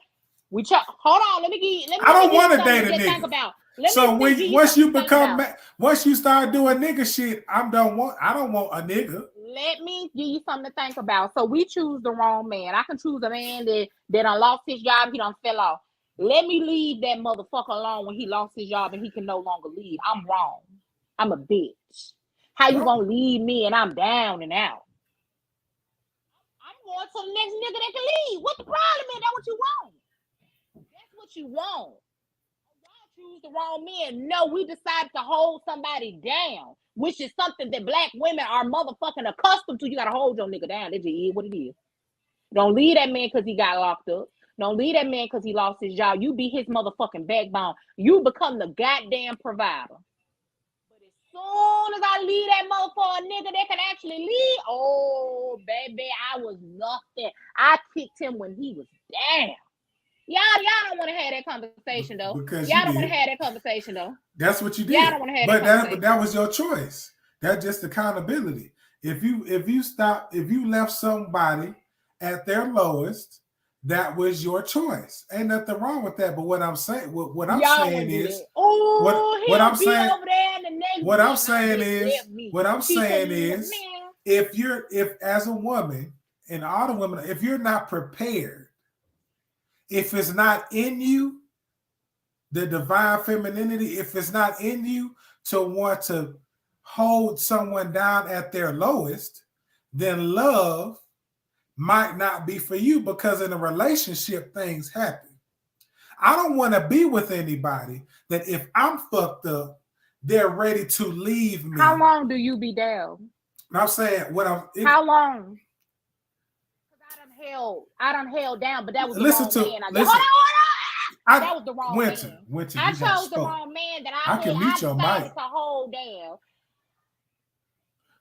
hold on, let me I don't want to something date a to think nigga. about. So Give you once you start doing nigga shit, I don't want a nigga. Let me give you something to think about. So we choose the wrong man. I can choose a man that done lost his job, he done fell off. Let me leave that motherfucker alone when he lost his job and he can no longer leave. I'm wrong. I'm a bitch. How you gonna leave me and I'm down and out? I'm going to the next nigga that can leave. What the problem is? That's what you want. That's what you want. Y'all choose the wrong men. No, we decided to hold somebody down, which is something that black women are motherfucking accustomed to. You gotta hold your nigga down. That's just what it is. Don't leave that man because he got locked up. Don't leave that man because he lost his job. You be his motherfucking backbone. You become the goddamn provider. But as soon as I leave that motherfucker nigga that can actually leave, oh baby, I was nothing. I kicked him when he was down. Y'all don't want to have that conversation though. Because y'all don't want to have that conversation though. That's what you did. Y'all don't want to have that conversation. But that was your choice. That's just accountability. If you left somebody at their lowest, that was your choice. Ain't nothing wrong with that. But what I'm saying, what I'm saying is, if as a woman and all the women, if you're not prepared, if it's not in you, the divine femininity, if it's not in you to want to hold someone down at their lowest, then love might not be for you, because in a relationship, things happen. I don't want to be with anybody that if I'm fucked up, they're ready to leave me. How long do you be down? I'm saying how long? I done held down, but that was the wrong man. Hold on. That was the wrong man. Winter, I chose the wrong man that I decided to hold down.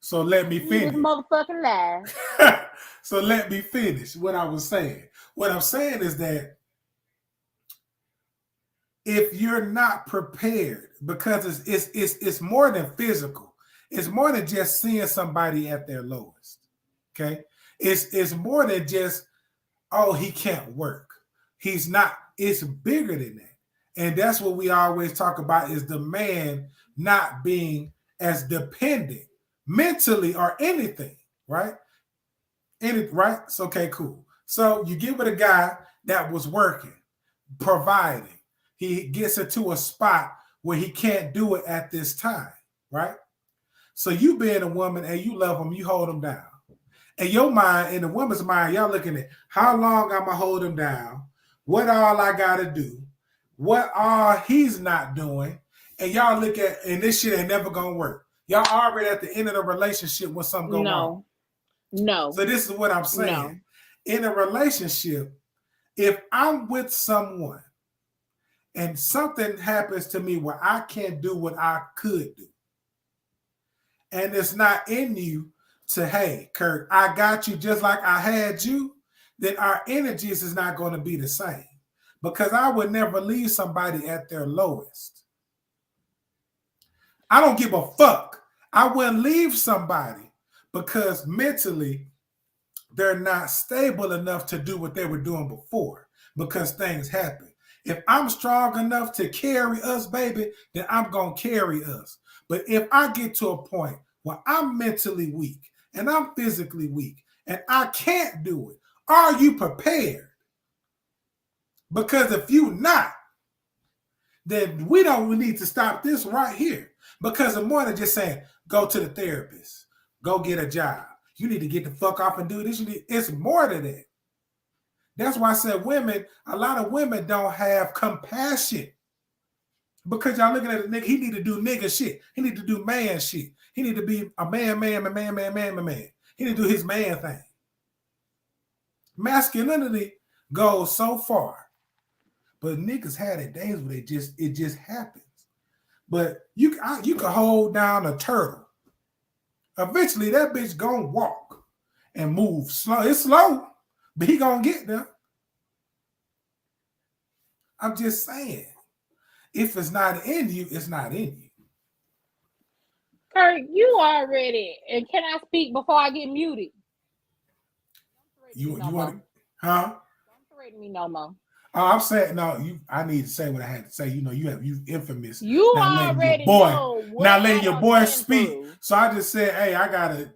So let me finish. Motherfucking lie. So let me finish what I was saying. What I'm saying is that if you're not prepared, because it's more than physical. It's more than just seeing somebody at their lowest. Okay? It's more than just, oh, he can't work. He's not. It's bigger than that. And that's what we always talk about, is the man not being as dependent mentally or anything, right? Right? It's okay, cool. So you get with a guy that was working, providing. He gets into a spot where he can't do it at this time, right? So you being a woman and you love him, you hold him down. In your mind, in the woman's mind, y'all looking at how long I'm gonna hold him down, what all I gotta do, what all he's not doing, and y'all look at, and this shit ain't never gonna work. Y'all already at the end of the relationship when something go wrong. No. So this is what I'm saying. No. In a relationship, if I'm with someone and something happens to me where I can't do what I could do, and it's not in you to, hey, Kurt, I got you just like I had you, then our energies is not going to be the same, because I would never leave somebody at their lowest. I don't give a fuck. I wouldn't leave somebody because mentally they're not stable enough to do what they were doing before, because things happen. If I'm strong enough to carry us, baby, then I'm going to carry us. But if I get to a point where I'm mentally weak and I'm physically weak and I can't do it, are you prepared? Because if you're not, then we need to stop this right here. Because the more than just saying, go to the therapist, go get a job. You need to get the fuck off and do this. It's more than that. That's why I said a lot of women don't have compassion. Because y'all looking at a nigga, he need to do nigga shit. He need to do man shit. He need to be a man. He need to do his man thing. Masculinity goes so far. But niggas had it days where it just happens. But you can hold down a turtle. Eventually that bitch gonna walk and move slow. It's slow, but he gonna get there. I'm just saying. If it's not in you, it's not in you. Kurt, you already. And can I speak before I get muted? You want to, huh? Don't threaten me no more. Oh, I'm saying no. I need to say what I had to say. You infamous. You now already know what now letting your boy speak. Through. So I just said, hey, I gotta,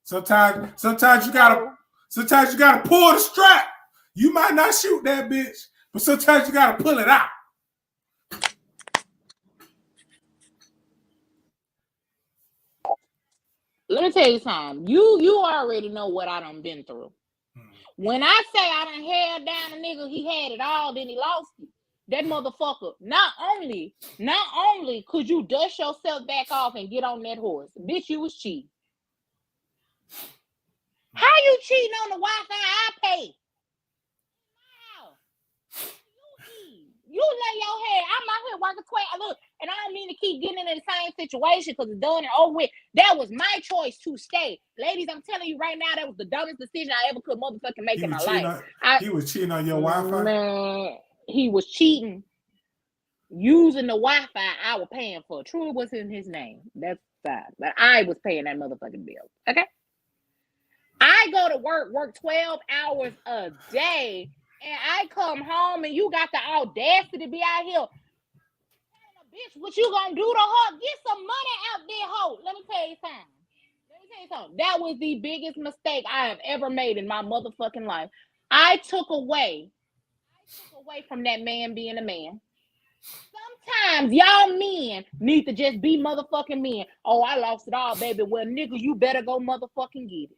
sometimes you gotta pull the strap. You might not shoot that bitch, but sometimes you gotta pull it out. Let me tell you something. You already know what I done been through. When I say I done held down a nigga, he had it all, then he lost it. That motherfucker, not only could you dust yourself back off and get on that horse, bitch, you was cheating. How you cheating on the Wi-Fi I pay? You lay your head. I'm out here working 12. Look, and I don't mean to keep getting into the same situation because it's done and over with. That was my choice to stay. Ladies, I'm telling you right now, that was the dumbest decision I ever could motherfucking make in my life. He was cheating on your Wi-Fi? Man, he was cheating using the Wi-Fi I was paying for. Truly was in his name. That's fine. But I was paying that motherfucking bill. Okay? I go to work 12 hours a day. And I come home and you got the audacity to be out here. Bitch, what you gonna do to her? Get some money out there, hoe. Let me tell you something. That was the biggest mistake I have ever made in my motherfucking life. I took away from that man being a man. Sometimes y'all men need to just be motherfucking men. Oh, I lost it all, baby. Well, nigga, you better go motherfucking get it.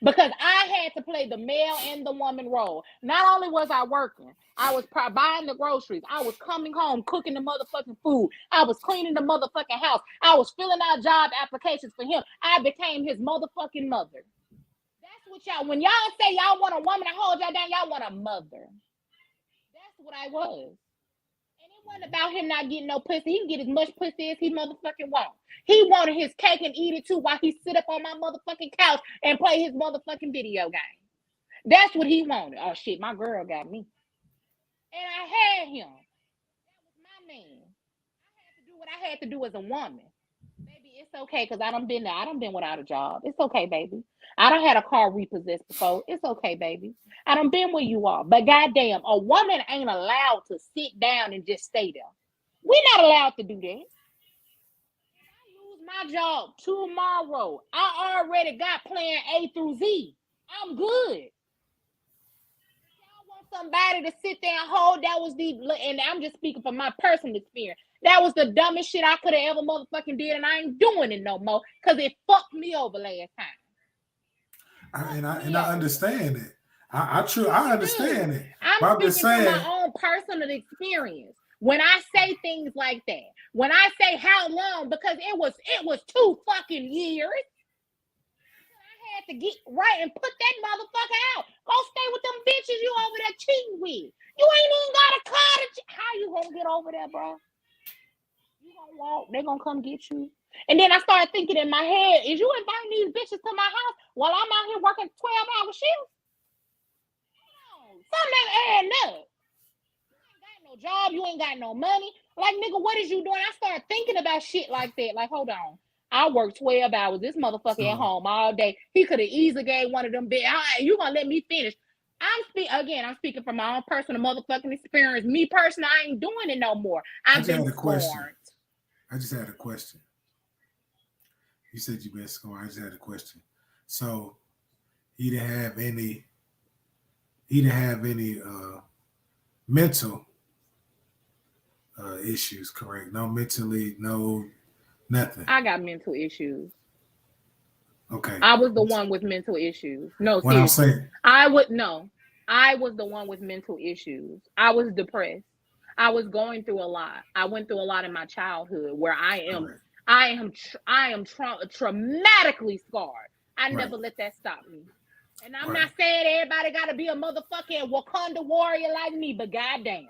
Because I had to play the male and the woman role. Not only was I working, I was buying the groceries. I was coming home, cooking the motherfucking food. I was cleaning the motherfucking house. I was filling out job applications for him. I became his motherfucking mother. That's what y'all, when y'all say y'all want a woman to hold y'all down, y'all want a mother. That's what I was. And it wasn't about him not getting no pussy. He can get as much pussy as he motherfucking wants. He wanted his cake and eat it too while he sit up on my motherfucking couch and play his motherfucking video game. That's what he wanted. Oh shit, my girl got me. And I had him. That was my man. I had to do what I had to do as a woman. Baby, it's okay because I done been there. I done been without a job. It's okay, baby. I done had a car repossessed before. It's okay, baby. I done been where you are. But goddamn, a woman ain't allowed to sit down and just stay there. We're not allowed to do that. My job tomorrow. I already got plan A through Z. I'm good. Y'all want somebody to sit there and hold? That was and I'm just speaking from my personal experience. That was the dumbest shit I could have ever motherfucking did, and I ain't doing it no more because it fucked me over last time. I understand it. I understand it. I'm just saying from my own personal experience. When I say things like that, when I say how long, because it was 2 fucking years, I had to get right and put that motherfucker out. Go stay with them bitches you over there cheating with. You ain't even got a car to how you gonna get over there, bro? You gonna walk, they gonna come get you. And then I started thinking in my head, is you inviting these bitches to my house while I'm out here working 12-hour shifts? Something ain't adding up. Job, you ain't got no money. Like, nigga, what is you doing? I started thinking about shit like that. Like, hold on. I work 12 hours. This motherfucker at home all day. He could have easily gave one of them big. You gonna let me finish? I'm speaking from my own personal motherfucking experience. Me personally, I ain't doing it no more. I just had a question. You said you been scorned. I just had a question. So he didn't have any mental issues, correct? No mentally, no nothing. I got mental issues. Okay. I was the one with mental issues. No, what I'm saying. I was the one with mental issues. I was depressed. I was going through a lot. I went through a lot in my childhood where I am traumatically scarred. I never let that stop me. And I'm not saying everybody got to be a motherfucking Wakanda warrior like me, but goddamn.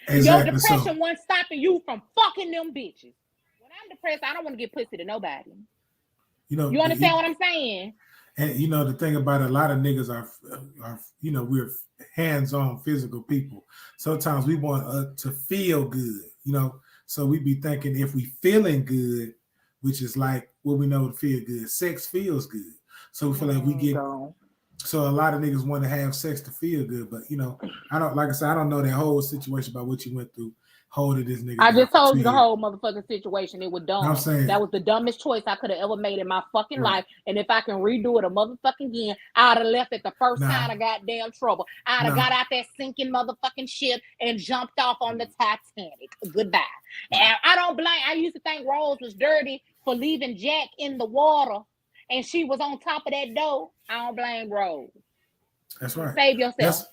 Exactly. Your depression wasn't stopping you from fucking them bitches. When I'm depressed, I don't want to get pussy to nobody. You understand what I'm saying? And you know the thing about it, a lot of niggas are we're hands-on physical people. Sometimes we want to feel good, so we be thinking if we feeling good, which is like what we know to feel good. Sex feels good, so we feel like we get. So a lot of niggas want to have sex to feel good, but I don't, like I said, I don't know that whole situation about what you went through. Holding this nigga. I just told you the whole motherfucking situation. It was dumb. I'm saying that was the dumbest choice I could have ever made in my fucking life. And if I can redo it a motherfucking again, I'd have left it the first time of goddamn trouble. I'd have got out that sinking motherfucking ship and jumped off on the Titanic. Goodbye. And I don't blame. I used to think Rose was dirty for leaving Jack in the water, and she was on top of that door. I don't blame Rose. That's right. Save yourself.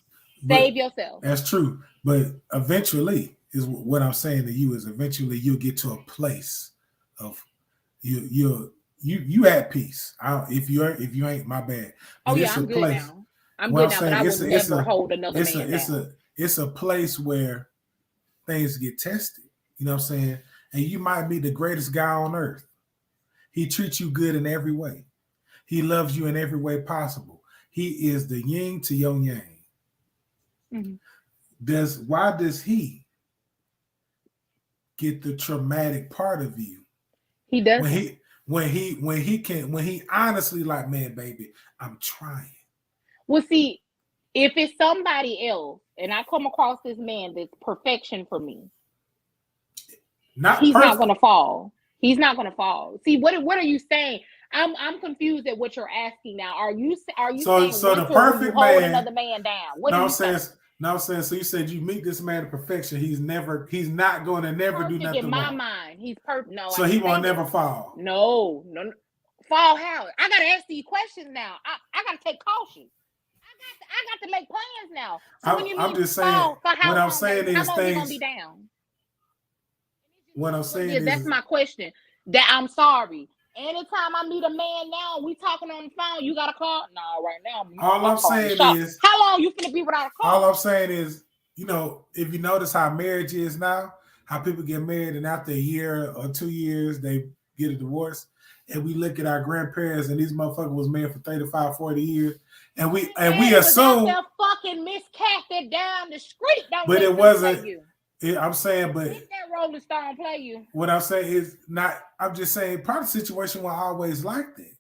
Save yourself. That's true. But eventually, is what I'm saying to you, is eventually you'll get to a place of you at peace. If you ain't, my bad. But I'm good now. I'm good now, but I would never hold another man down. It's a place where things get tested. You know what I'm saying? And you might be the greatest guy on earth. He treats you good in every way. He loves you in every way possible. He is the yin to your yang. Mm-hmm. Why does he get the traumatic part of you? He does. When he honestly like, man, baby, I'm trying. Well, see, if it's somebody else and I come across this man that's perfection for me, he's not gonna fall. He's not gonna fall. See, what are you saying? I'm confused at what you're asking now. Are you saying the perfect man hold another man down? What are you saying? No, I'm saying, so you said you meet this man to perfection. He's not going to never do nothing in my wrong. Mind. He's perfect. No, so he won't never fall. No. Fall how? I gotta ask these questions now. I gotta take caution. I got to make plans now. So when you mean I'm just saying. Fall, what I'm saying is how long you gonna be down? What I'm saying is that's my question. That I'm sorry. Anytime I meet a man now, we talking on the phone, you got a call? No, right now. All I'm saying is, how long you finna be without a call? All I'm saying is, if you notice how marriage is now, how people get married and after a year or 2 years, they get a divorce. And we look at our grandparents and these motherfuckers was married for 35, 40 years. And we assume they're fucking miscasted down the street. But it wasn't. I'm saying, but let that Rolling Stone play you. What I'm saying is not. I'm just saying, part of the situation was always like that.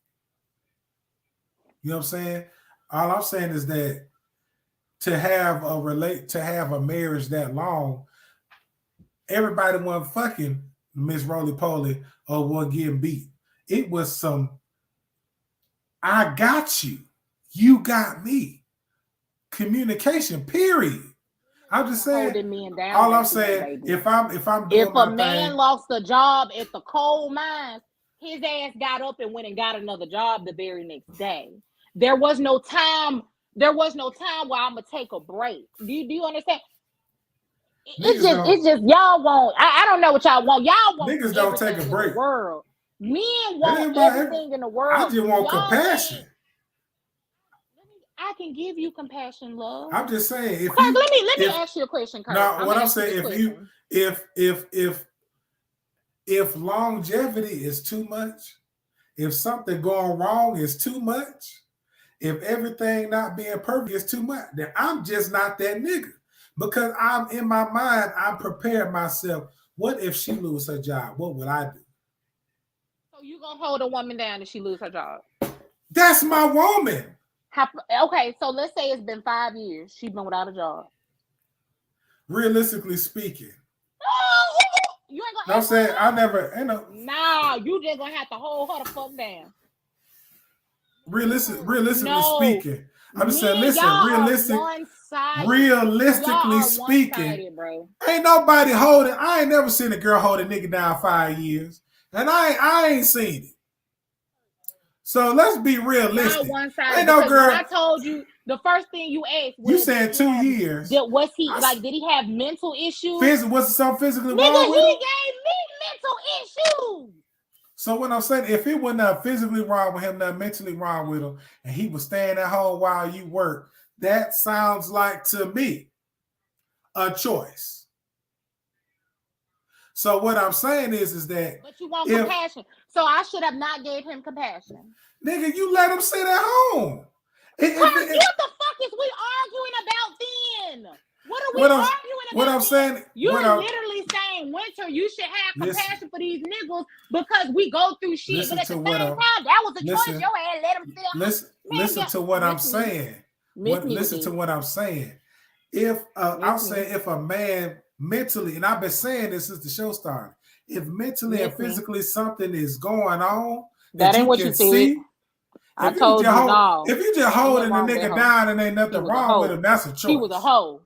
You know what I'm saying? All I'm saying is that to have a marriage that long, everybody wasn't fucking Miss Roly Poly or wasn't getting beat. It was some. I got you. You got me. Communication. Period. I'm just saying. Down, all I'm saying, if I'm doing if a man lost a job at the coal mines, his ass got up and went and got another job the very next day. There was no time. There was no time where I'm gonna take a break. Do you understand? It's just y'all want. I don't know what y'all want. Y'all want niggas don't take a break. World. Men want everything in the world. I just want compassion. I can give you compassion, love. I'm just saying. Let me ask you a question, Kurt. No, what I'm saying, if longevity is too much, if something going wrong is too much, if everything not being perfect is too much, then I'm just not that nigga. Because I'm in my mind, I'm prepared myself. What if she lose her job? What would I do? So you gonna hold a woman down if she lose her job? That's my woman. Okay, so let's say it's been 5 years. She's been without a job. Realistically speaking. You ain't gonna. No, I'm saying I never. Nah, you just gonna have to hold her the fuck down. Realistically speaking, I'm just saying. Listen, realistically speaking, bro. Ain't nobody holding. I ain't never seen a girl hold a nigga down 5 years, and I ain't seen it. So let's be realistic. Ain't no girl. I told you the first thing you asked. You said 2 years. Was he did he have mental issues? Was something physically wrong with him? He gave me mental issues. So what I'm saying, if it wasn't nothing physically wrong with him, nothing mentally wrong with him, and he was staying at home while you work, that sounds like to me a choice. So what I'm saying is that. But you want compassion. So I should have not gave him compassion. Nigga, you let him sit at home. What the fuck is we arguing about then? What are we arguing about? What I'm saying, you're literally saying, Winter, you should have compassion for these niggas because we go through shit. But at the same time, that was a choice. Your ass let them sit. Listen to what I'm saying. Listen to what I'm saying. If I'm saying if a man mentally, and I've been saying this since the show started, if mentally and physically something is going on that ain't what you see. I told you no. If you just holding the nigga down and ain't nothing wrong with him, that's a choice. He was a hoe.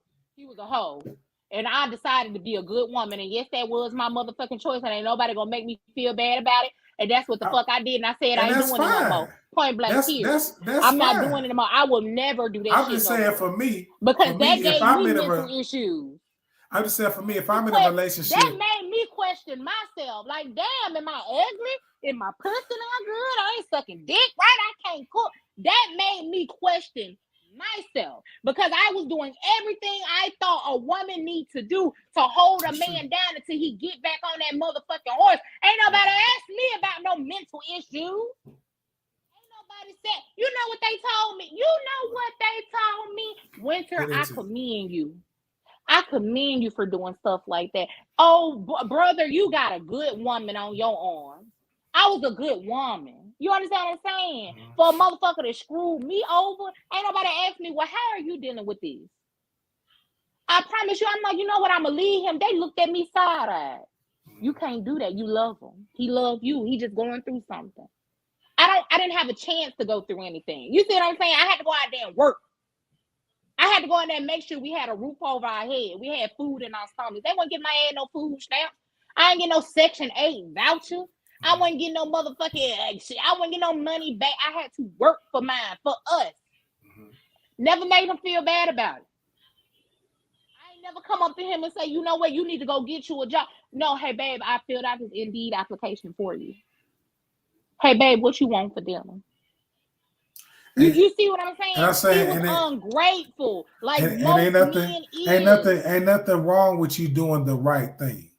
And I decided to be a good woman. And yes, that was my motherfucking choice. And ain't nobody gonna make me feel bad about it. And that's what the fuck I did. And I said I ain't doing it no more. Point blank here. I'm not doing it anymore. I will never do that. I'm just saying for me. Because that gave me mental issues. I'm just saying for me, if I'm in a relationship. That made me question myself. Like, damn, am I ugly? Is my pussy not good? I ain't sucking dick, right? I can't cook. That made me question myself because I was doing everything I thought a woman needs to do to hold a man down until he get back on that motherfucking horse. Ain't nobody asked me about no mental issues. Ain't nobody said, you know what they told me? You know what they told me? Winter, I commend you. I commend you for doing stuff like that. Oh, brother, you got a good woman on your arm. I was a good woman. You understand what I'm saying? For a motherfucker to screw me over, ain't nobody asked me, well, how are you dealing with this? I promise you, I'm like, you know what? I'm going to leave him. They looked at me side-eyed. You can't do that. You love him. He loved you. He just going through something. I didn't have a chance to go through anything. You see what I'm saying? I had to go out there and work. I had to go in there and make sure we had a roof over our head. We had food in our stomachs. They wouldn't give my ass no food stamps. I ain't get no Section 8 voucher. I wouldn't get no motherfucking shit. I wouldn't get no money back. I had to work for mine, for us. Never made him feel bad about it. I ain't never come up to him and say, you know what, you need to go get you a job. No, hey, babe, I filled out this Indeed application for you. Hey, babe, what you want for dinner? You see what I'm saying? He was ungrateful. Like ain't nothing wrong with you doing the right thing.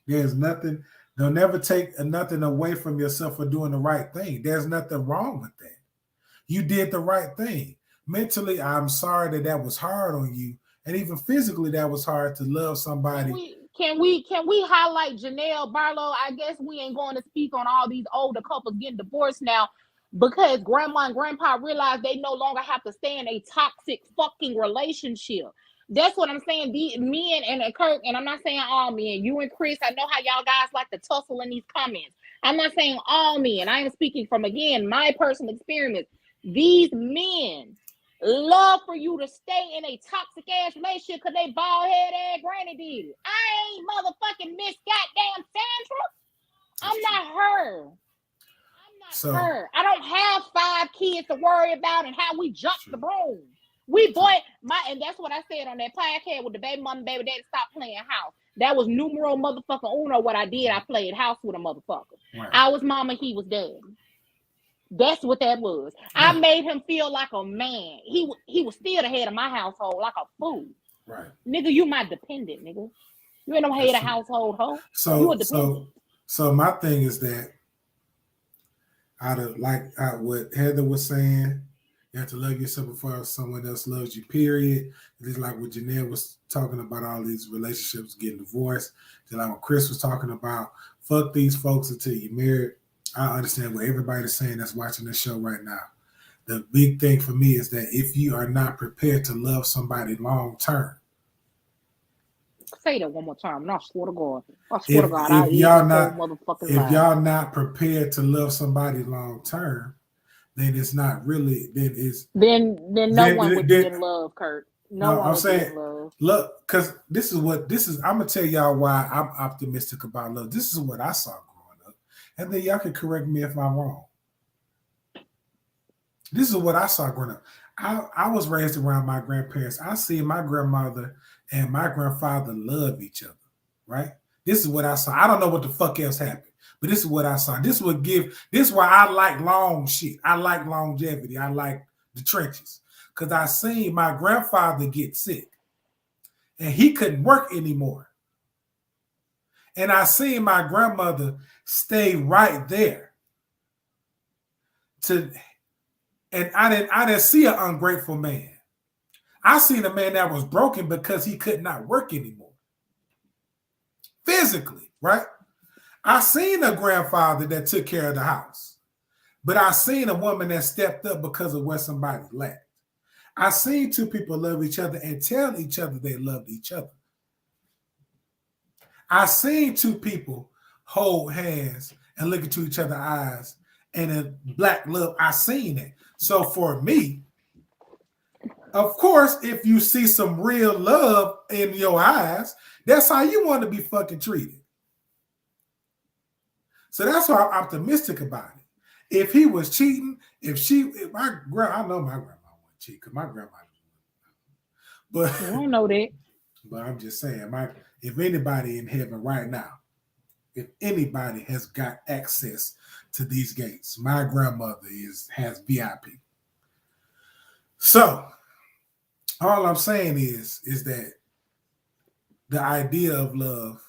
There's nothing. They'll never take nothing away from yourself for doing the right thing. There's nothing wrong with that. You did the right thing. Mentally, I'm sorry that was hard on you, and even physically, that was hard to love somebody. Can we highlight Janelle Barlow? I guess we ain't going to speak on all these older couples getting divorced now. Because grandma and grandpa realized they no longer have to stay in a toxic fucking relationship. That's what I'm saying. The men and Kirk, and I'm not saying all men. You and Chris, I know how y'all guys like to tussle in these comments. I'm not saying all men. I am speaking from, again, my personal experience. These men love for you to stay in a toxic ass relationship because they bald head ass granny did it. I ain't motherfucking Miss Goddamn Sandra. I'm not her. Her. I don't have 5 kids to worry about and how we jump the broom. And that's what I said on that podcast with the baby mama and baby daddy stop playing house. That was numero motherfucking uno what I did. I played house with a motherfucker. Right. I was mama, he was dad. That's what that was. Right. I made him feel like a man. He was still the head of my household like a fool. Right. Nigga, you my dependent, nigga. You ain't no head of household hoe. So my thing is that what Heather was saying, you have to love yourself before someone else loves you, period. It's like what Janelle was talking about, all these relationships getting divorced. Just like what Chris was talking about, fuck these folks until you're married. I understand what everybody's saying that's watching this show right now. The big thing for me is that if you are not prepared to love somebody long term, say that one more time, and I swear to God. If y'all not prepared to love somebody long term, then it's not really. Then no one would be in love, Kurt. No one would be in love. Look, because this is. I'm gonna tell y'all why I'm optimistic about love. This is what I saw growing up, and then y'all can correct me if I'm wrong. This is what I saw growing up. I was raised around my grandparents. I see my grandmother and my grandfather love each other, right? This is what I saw. I don't know what the fuck else happened, but this is what I saw. This is why I like long shit. I like longevity. I like the trenches. Because I seen my grandfather get sick and he couldn't work anymore. And I seen my grandmother stay right there. And I didn't see an ungrateful man. I seen a man that was broken because he could not work anymore. Physically, right? I seen a grandfather that took care of the house. But I seen a woman that stepped up because of what somebody lacked. I seen two people love each other and tell each other they loved each other. I seen two people hold hands and look into each other's eyes and in black love. I seen it. So for me, of course, if you see some real love in your eyes, that's how you want to be fucking treated. So that's why I'm optimistic about it. If he was cheating, I know my grandma wouldn't cheat because my grandma. But I don't know that. But I'm just saying, if anybody in heaven right now, if anybody has got access to these gates, my grandmother has VIP. So all I'm saying is that the idea of love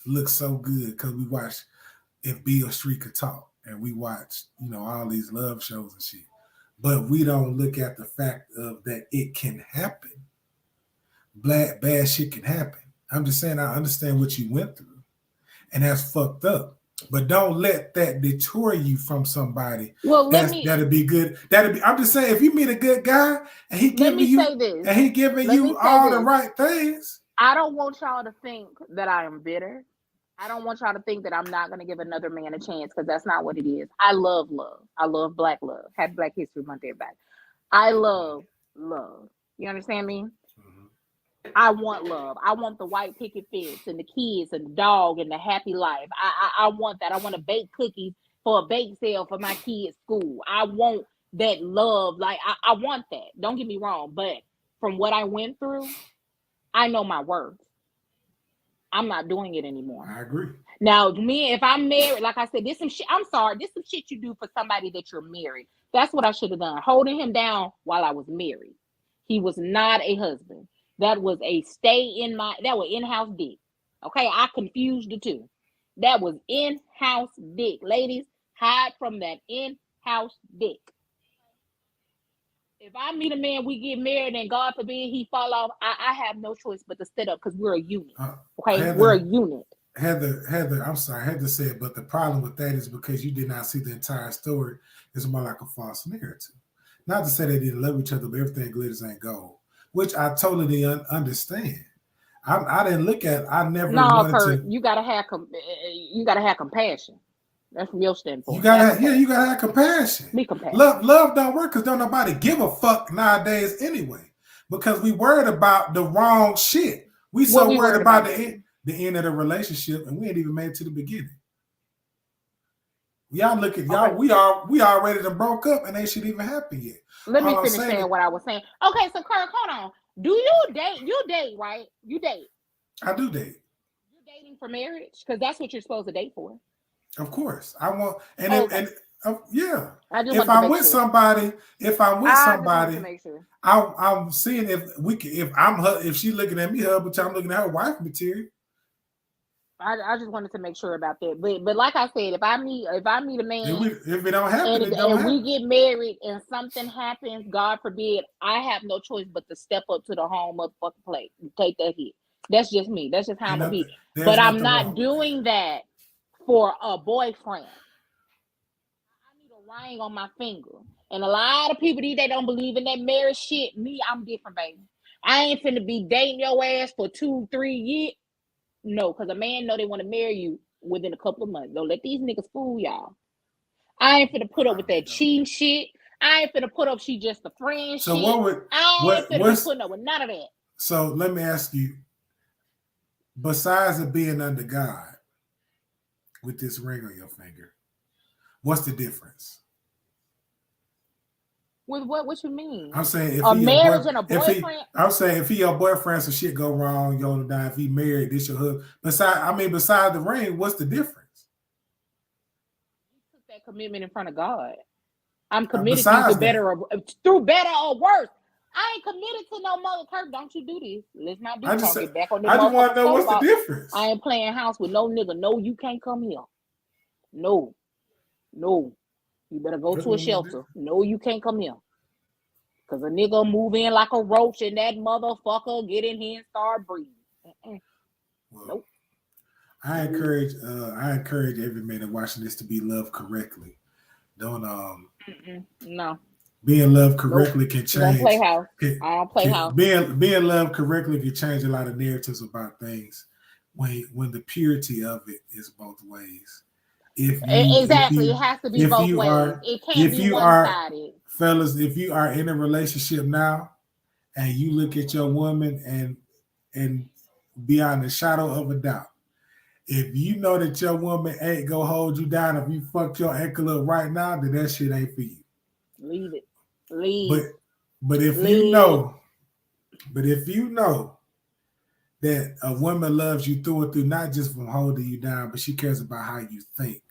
looks so good because we watch If Beale Street Could Talk and we watch, all these love shows and shit. But we don't look at the fact of that it can happen. Bad shit can happen. I'm just saying I understand what you went through. And that's fucked up. But don't let that deter you from somebody. Well, that'll be good. I'm just saying, if you meet a good guy and he giving you all the right things. I don't want y'all to think that I am bitter. I don't want y'all to think that I'm not going to give another man a chance because that's not what it is. I love love. I love black love. Happy Black History Month, everybody. I love love. You understand me? I want love. I want the white picket fence and the kids and the dog and the happy life. I want that. I want to bake cookies for a bake sale for my kids' school. I want that love. Like, I want that. Don't get me wrong. But from what I went through, I know my worth. I'm not doing it anymore. I agree. Now, me, if I'm married, like I said, this some shit. I'm sorry. This some shit you do for somebody that you're married. That's what I should have done. Holding him down while I was married. He was not a husband. That was that was in-house dick. Okay, I confused the two. That was in-house dick. Ladies, hide from that in-house dick. If I meet a man, we get married, and God forbid he fall off, I have no choice but to sit up because we're a unit. Okay, Heather, we're a unit. Heather, I'm sorry, I had to say it, but the problem with that is because you did not see the entire story. It's more like a false narrative. Not to say they didn't love each other, but everything glitters ain't gold. Which I totally understand. I didn't look at. I never. No, Kurt, you gotta have compassion. That's from your standpoint. You gotta have compassion. Be compassionate. Love don't work because don't nobody give a fuck nowadays anyway. Because we worried about the wrong shit. We worried about the end of the relationship, and we ain't even made it to the beginning. Y'all look at y'all. Okay. We already done broke up, and ain't shit even happen yet. Let me finish saying what I was saying. Okay, so Kirk, hold on. Do you date? You date, right? You date. I do date. You're dating for marriage because that's what you're supposed to date for. Of course, I want yeah. If I'm with somebody, I'm seeing if she's looking at me, but I'm looking at her wife material. I just wanted to make sure about that, but like I said, if I meet a man, if it don't happen, and we get married and something happens, God forbid, I have no choice but to step up to the home motherfucking plate and take that hit. That's just me. That's just how I'm gonna be. But I'm not doing that for a boyfriend. I need a ring on my finger, and a lot of people these days don't believe in that marriage shit. Me, I'm different, baby. I ain't finna be dating your ass for 2-3 years. No, because a man know they want to marry you within a couple of months. Don't let these niggas fool y'all. I ain't finna put up with that cheating shit. I ain't finna put up she just a friend shit. I ain't finna be putting up with none of that. So let me ask you, besides it being under God with this ring on your finger, what's the difference? With what? What you mean? I'm saying if a marriage and a boyfriend. I'm saying if he your boyfriend, some shit go wrong, you gonna die. If he married, this your husband. Besides the ring, what's the difference? You took that commitment in front of God. I'm committed to you through better or worse. I ain't committed to no mother Kirk. Don't you do this. Let's not do I this. just Get back on the I just want to know what's the soapbox. difference. I ain't playing house with no nigga. No, you can't come here. No. You better go to a shelter. No, you can't come here. Cause a nigga move in like a roach and that motherfucker get in here and start breathing. Well, Nope. I encourage every man watching this to be loved correctly. Don't No. Being loved correctly can change. Don't play house. I don't play house. Being loved correctly can change a lot of narratives about things when the purity of it is both ways. It has to be both ways. It can't be one-sided. Fellas, if you are in a relationship now and you look at your woman and beyond a shadow of a doubt, if you know that your woman ain't gonna hold you down, if you fucked your ankle up right now, then that shit ain't for you. Leave it. Leave. But if you know that a woman loves you through and through, not just from holding you down, but she cares about how you think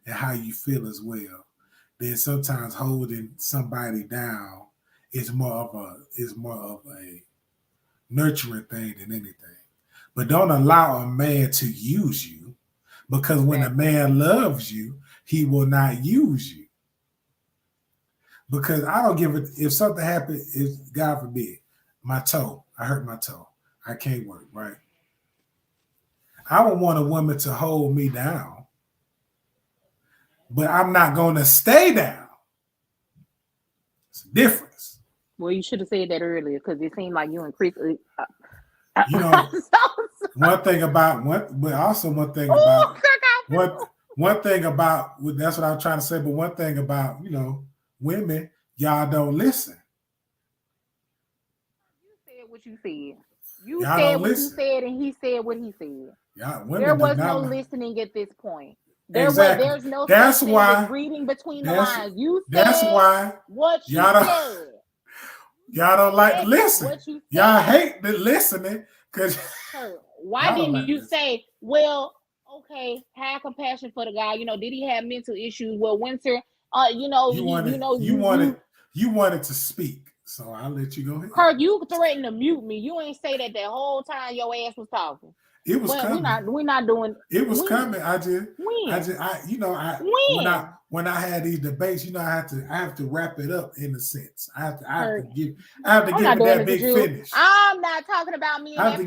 and how you feel as well, then sometimes holding somebody down is more of a nurturing thing than anything. But don't allow a man to use you, because when a man loves you, he will not use you. Because I don't give it if something happens, if God forbid, I hurt my toe. I can't work, right? I would want a woman to hold me down, but I'm not going to stay down. It's a difference. Well, you should have said that earlier, because it seemed like you and Chris. One thing about that's what I'm trying to say. But one thing about women, y'all don't listen. You said what you said. You said what you said, and he said what he said. There was no listening at this point. There's no reading between the lines. You said that's why what you said. Y'all don't like to listen. Y'all hate the listening because. Why didn't you say, well, okay, have compassion for the guy? Did he have mental issues? Well, Winter, you wanted to speak, so I'll let you go ahead. Kirk, you threatened to mute me. You ain't say that the whole time your ass was talking. It was coming. We're not doing. It was coming. When I had these debates, I have to wrap it up in a sense. I have to give it that big finish. I'm not talking about me in that past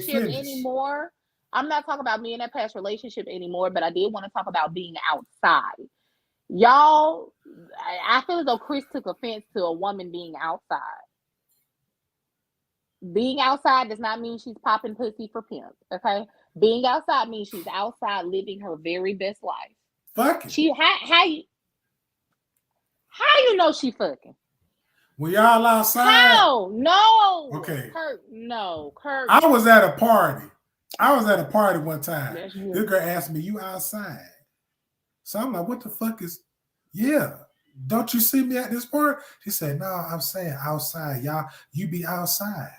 relationship anymore. I'm not talking about me in that past relationship anymore, but I did want to talk about being outside. Y'all, I feel as though Chris took offense to a woman being outside. Being outside does not mean she's popping pussy for pimp, okay? Being outside means she's outside living her very best life. Fucking. How you know she fucking? When y'all outside? How? No. Okay. Kurt. I was at a party. One time. This girl asked me, "You outside?" So I'm like, "What the fuck is?" Yeah. Don't you see me at this party? She said, "No, I'm saying outside. Y'all, you be outside."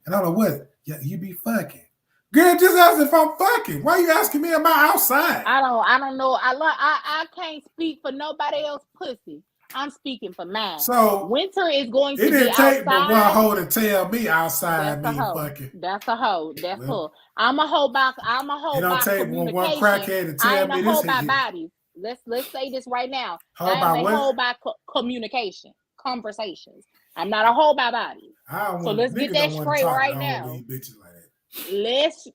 And I'm like, "What? Yeah, you be fucking." Girl, just ask if I'm fucking. Why are you asking me about outside? I don't know. I can't speak for nobody else's pussy. I'm speaking for mine. So Winter is going to be outside. It didn't take but one hoe to tell me outside mean fucking. That's a hoe. That's her. I'm a hoe by communication. It don't take one crackhead to tell me this. I am a hoe by bodies. Let's say this right now. I am a hoe by communication, conversations. I'm not a hoe by bodies. So let's get that straight right now. Let's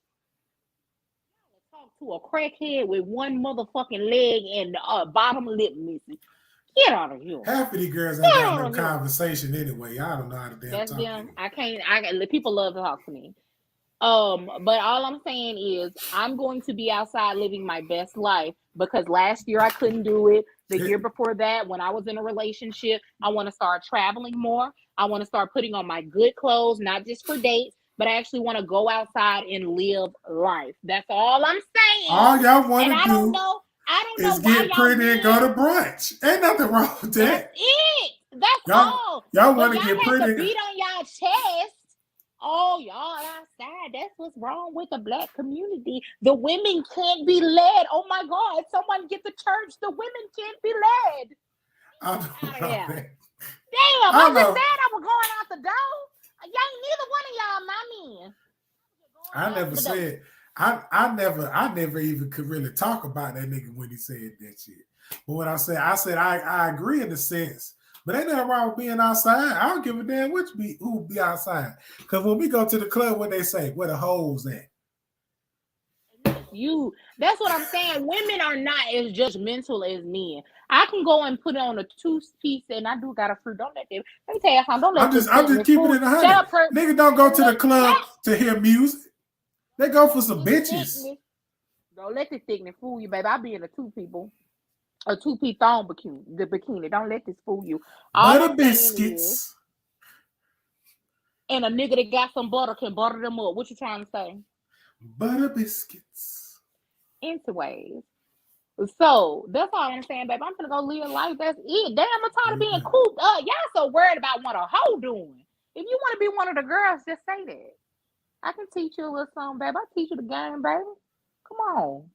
talk to a crackhead with one motherfucking leg and bottom lip missing. Get out of here. Half of these girls ain't got no conversation anyway. I don't know how to damn talk. Them. I can't. People love to talk to me. But all I'm saying is I'm going to be outside living my best life, because last year I couldn't do it. The year before that, when I was in a relationship, I want to start traveling more. I want to start putting on my good clothes, not just for dates, but I actually want to go outside and live life. That's all I'm saying. All y'all want to do I don't know is get pretty and go to brunch. Ain't nothing wrong with that. That's it. That's all. Y'all want to get pretty. Beat on y'all chest. Oh, y'all outside. That's what's wrong with the Black community. The women can't be led. Oh my God. Someone get the church. The women can't be led. Damn, I I just know. said I was going out the door. Y'all, neither one of y'all my men. I never said. I never even could really talk about that nigga when he said that shit. But when I said I agree in a sense. But ain't nothing wrong with being outside. I don't give a damn who be outside. Because when we go to the club, what they say, where the hoes at? That's what I'm saying. Women are not as judgmental as men. I can go and put on a 2-piece and I do got a fruit. Don't let them. Let me tell you something. Don't let I'm just keeping it 100. Nigga don't go to the club to hear music. They go for some bitches. Don't let this thickness fool you, baby. I be in a 2-piece thong bikini. Don't let this fool you. Butter biscuits. And a nigga that got some butter can butter them up. What you trying to say? Butter biscuits. Anyways. So that's all I'm saying, baby. I'm gonna go live life. That's it. Damn, I'm tired of being cooped up. Y'all so worried about what a hoe doing. If you want to be one of the girls, just say that. I can teach you a little something, baby. I teach you the game, baby. Come on.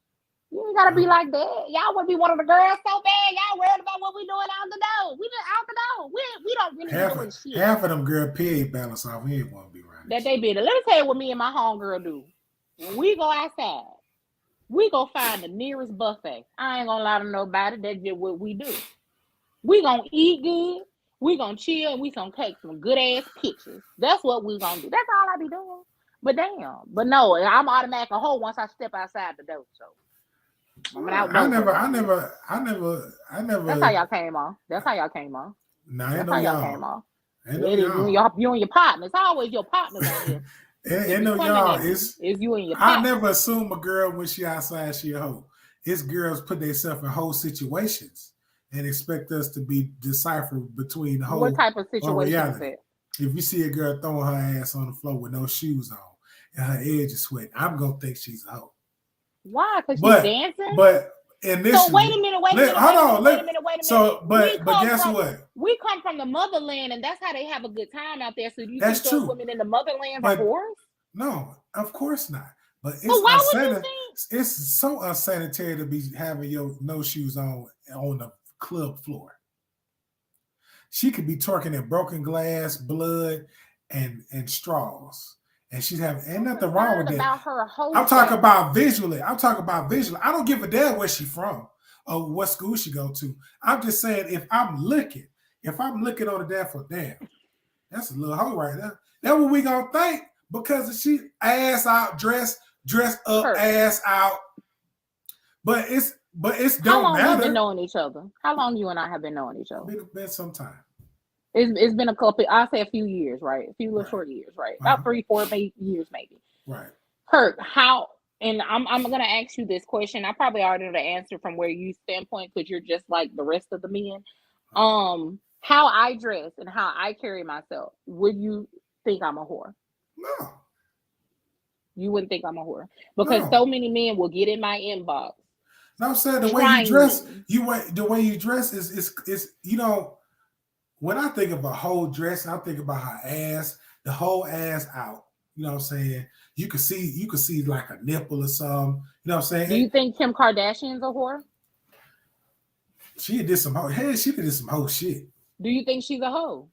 You ain't gotta be like that. Y'all want to be one of the girls so bad. Y'all worried about what we doing out the door. We just out the door. We don't really be doing shit. Half of them girl pig balance off. We ain't want to be around that they be. Let me tell you what me and my homegirl do. When we go outside, we go find the nearest buffet. I ain't gonna lie to nobody. That's just what we do. We gonna eat good. We gonna chill. And we gonna take some good ass pictures. That's what we gonna do. That's all I be doing. But damn. But no, I'm automatic a hoe once I step outside the door. So. I never. That's how y'all came on. That's how y'all came on. Nah, ain't no y'all. Came on. You and your partner. It's always your partners on here. Ain't no y'all. It's you and your partner. I never assume a girl when she outside she a hoe. It's girls put themselves in whole situations and expect us to be deciphered between the whole. What type of situation is it? If you see a girl throwing her ass on the floor with no shoes on and her edge is sweating, I'm gonna think she's a hoe. Why? Because she's dancing? But initially, so wait a minute. So, but guess what? We come from the motherland, and that's how they have a good time out there. So do you think those women in the motherland are whores? No, of course not. But it's why would you think? It's so unsanitary to be having your no shoes on the club floor. She could be twerking in broken glass, blood, and straws. And she's having ain't nothing wrong with that. I'm talking about visually. I don't give a damn where she from or what school she go to. I'm just saying if I'm looking on the damn for damn, that's a little hoe right there. That's what we gonna think because she ass out, dress up, ass out. But it's don't matter. How long have been knowing each other? How long you and I have been knowing each other? It's been some time. It's been a couple. I'll say a few years, right? A few little short years, right? About 3-4 years, maybe. Right. Kirk, how? And I'm gonna ask you this question. I probably already know the answer from where you standpoint because you're just like the rest of the men. How I dress and how I carry myself. Would you think I'm a whore? No. You wouldn't think I'm a whore because so many men will get in my inbox. No, I'm saying the way you dress, is you know. When I think of a whole dress, I think about her ass, the whole ass out. You know what I'm saying? You could see like a nipple or something. You know what I'm saying? Do you think Kim Kardashian's a whore? She did some whole shit. Do you think she's a hoe?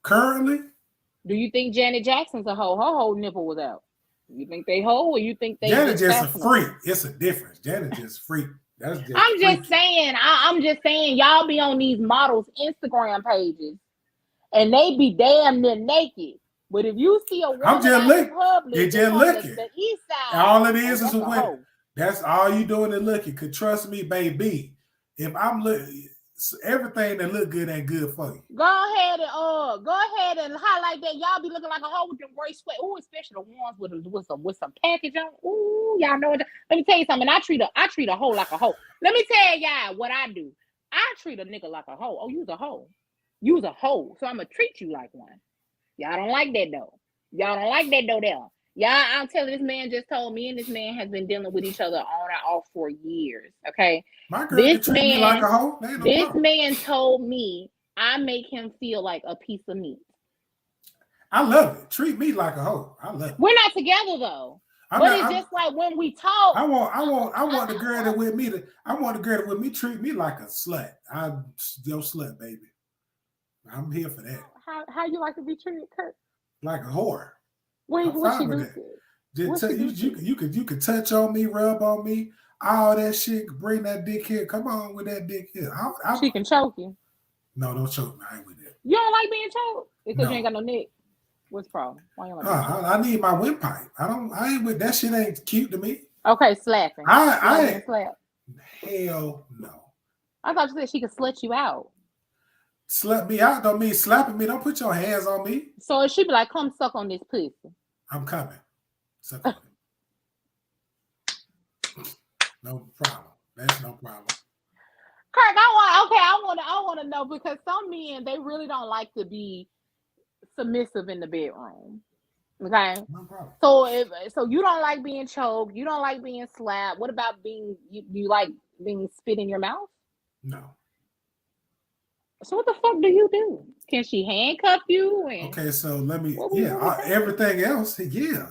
Currently? Do you think Janet Jackson's a hoe? Her whole nipple was out. You think they hoe or you think they Janet just a freak. It's a difference. Janet just freak. I'm just saying, y'all be on these models' Instagram pages, and they be damn near naked. But if you see a woman in public, you're just looking. The east side, all it is a window. That's all you doing is looking. Cause trust me, baby, if I'm looking, everything that look good ain't good for you. Go ahead and highlight that. Y'all be looking like a hoe with them gray sweat. Ooh, especially the ones with some package on. Ooh, y'all know what? Let me tell you something. I treat a hoe like a hoe. Let me tell y'all what I do. I treat a nigga like a hoe. Oh, you's a hoe. You's a hoe. So I'm gonna treat you like one. Y'all don't like that though. There. Y'all, I'm telling this man just told me, and this man has been dealing with each other on and off for years. Okay. My girl can treat me like a hoe. This man told me I make him feel like a piece of meat. I love it. Treat me like a hoe. I love it. We're not together though. It's just like when we talk. I want the girl that with me treat me like a slut. I'm your slut, baby. I'm here for that. How you like to be treated, Kurt? Like a whore. What I'm what fine she with do? that. What she do? You could touch on me, rub on me, all that shit. Bring that dick here. Come on with that dick here. She can choke you. No, don't choke me. I ain't with that. You don't like being choked because you ain't No. got no neck. What's the problem? Why you like I need my windpipe. I ain't with that shit. Ain't cute to me. Okay, slapping. I ain't slap. Hell no. I thought you said she could slut you out. Slap me out don't mean slapping me. Don't put your hands on me. So she'd be like, "Come suck on this pussy." I'm coming. Suck on it. No problem. That's no problem. Kirk, I want to know because some men they really don't like to be submissive in the bedroom. Okay, No problem. So you don't like being choked, you don't like being slapped. What about being you like being spit in your mouth? No. So what the fuck do you do? Can she handcuff you? Okay, so let me. What everything else. Yeah,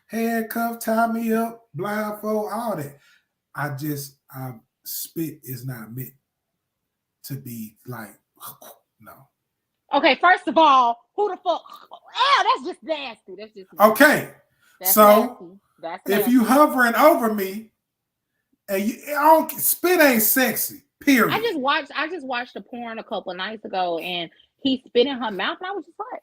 handcuff, tie me up, blindfold, all that. Spit is not meant to be like no. Okay, first of all, who the fuck? That's just nasty. That's just nasty. Okay. That's so nasty. That's if nasty. you hovering over me and spit ain't sexy. Period. I just watched a porn a couple of nights ago and he spit in her mouth and I was just like,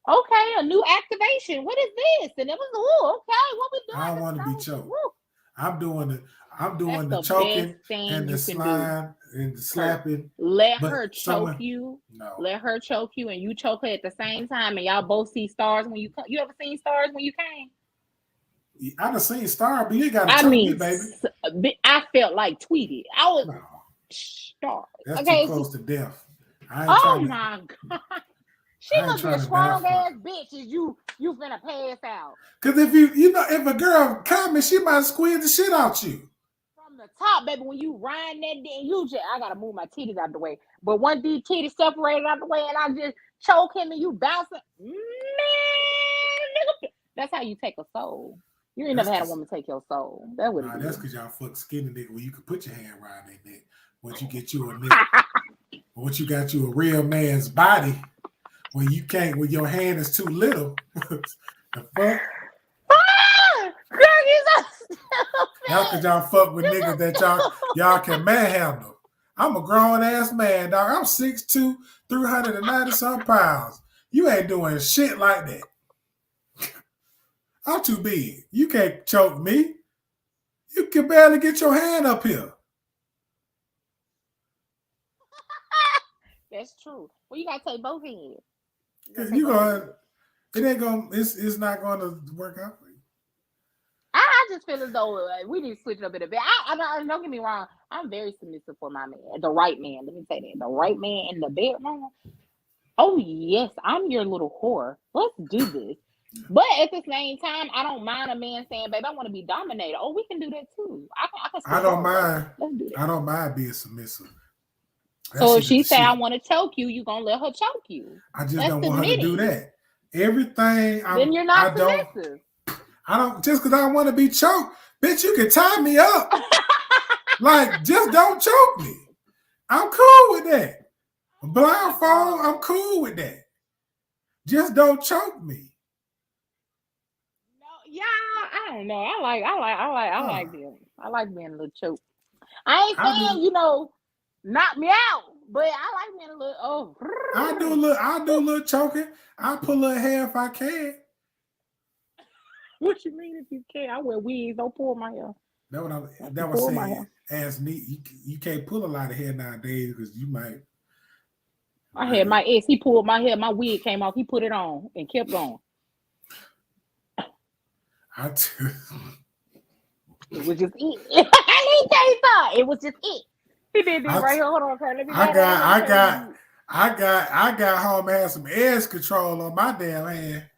okay, a new activation. What is this? And it was okay. What we doing? I don't want to be choked. I'm doing the choking and the slime and the slapping. Let her choke you. No. Let her choke you and you choke her at the same time and y'all both see stars when you come. You ever seen stars when you came? I done seen stars, but you gotta choke me, baby. I felt like Tweety. I was stars. That's okay, too close to death. My God. She must be a strong ass bitch as you finna pass out. Cause if a girl comments, she might squeeze the shit out you. From the top, baby, when you ride that day, I gotta move my titties out the way. But once these titties separated out the way and I just choke him and you bouncing, man, nigga, that's how you take a soul. You ain't never had a woman take your soul. That would that's because y'all fuck skinny nigga where you can put your hand around their neck. Once you get you a neck, once you got you a real man's body, when you can't, when your hand is too little. The fuck? That's because y'all fuck with niggas that y'all can manhandle. I'm a grown ass man, dog. I'm 6'2", 390 some pounds. You ain't doing shit like that. I'm too big. You can't choke me. You can barely get your hand up here. That's true. Well, you gotta take both hands. It's not gonna work out for you. I just feel as though we need to switch it up a bit. Don't get me wrong. I'm very submissive for my man, the right man. Let me say that, the right man in the bedroom. Oh yes, I'm your little whore. Let's do this. But at the same time, I don't mind a man saying, "Babe, I want to be dominated." Oh, we can do that too. I don't mind. Let's do that. I don't mind being submissive. So if she say, "I want to choke you," you gonna let her choke you. I just don't want her to do that. Everything. Then you're not submissive. I don't just because I want to be choked, bitch. You can tie me up. Like, just don't choke me. I'm cool with that. Blindfold, I'm cool with that. Just don't choke me. No, yeah, I don't know. I like being a little choked. I ain't saying knock me out, but I like being a little. I do a little choking. I pull a little hair if I can. What you mean if you can? I wear wigs. Don't pull my hair. That was saying. As me, you can't pull a lot of hair nowadays because you might. I had my ex. He pulled my hair. My wig came off. He put it on and kept going. It was just it. It was just it. He did this right here. Hold on, Kurt. I got home and had some edge control on my damn hand.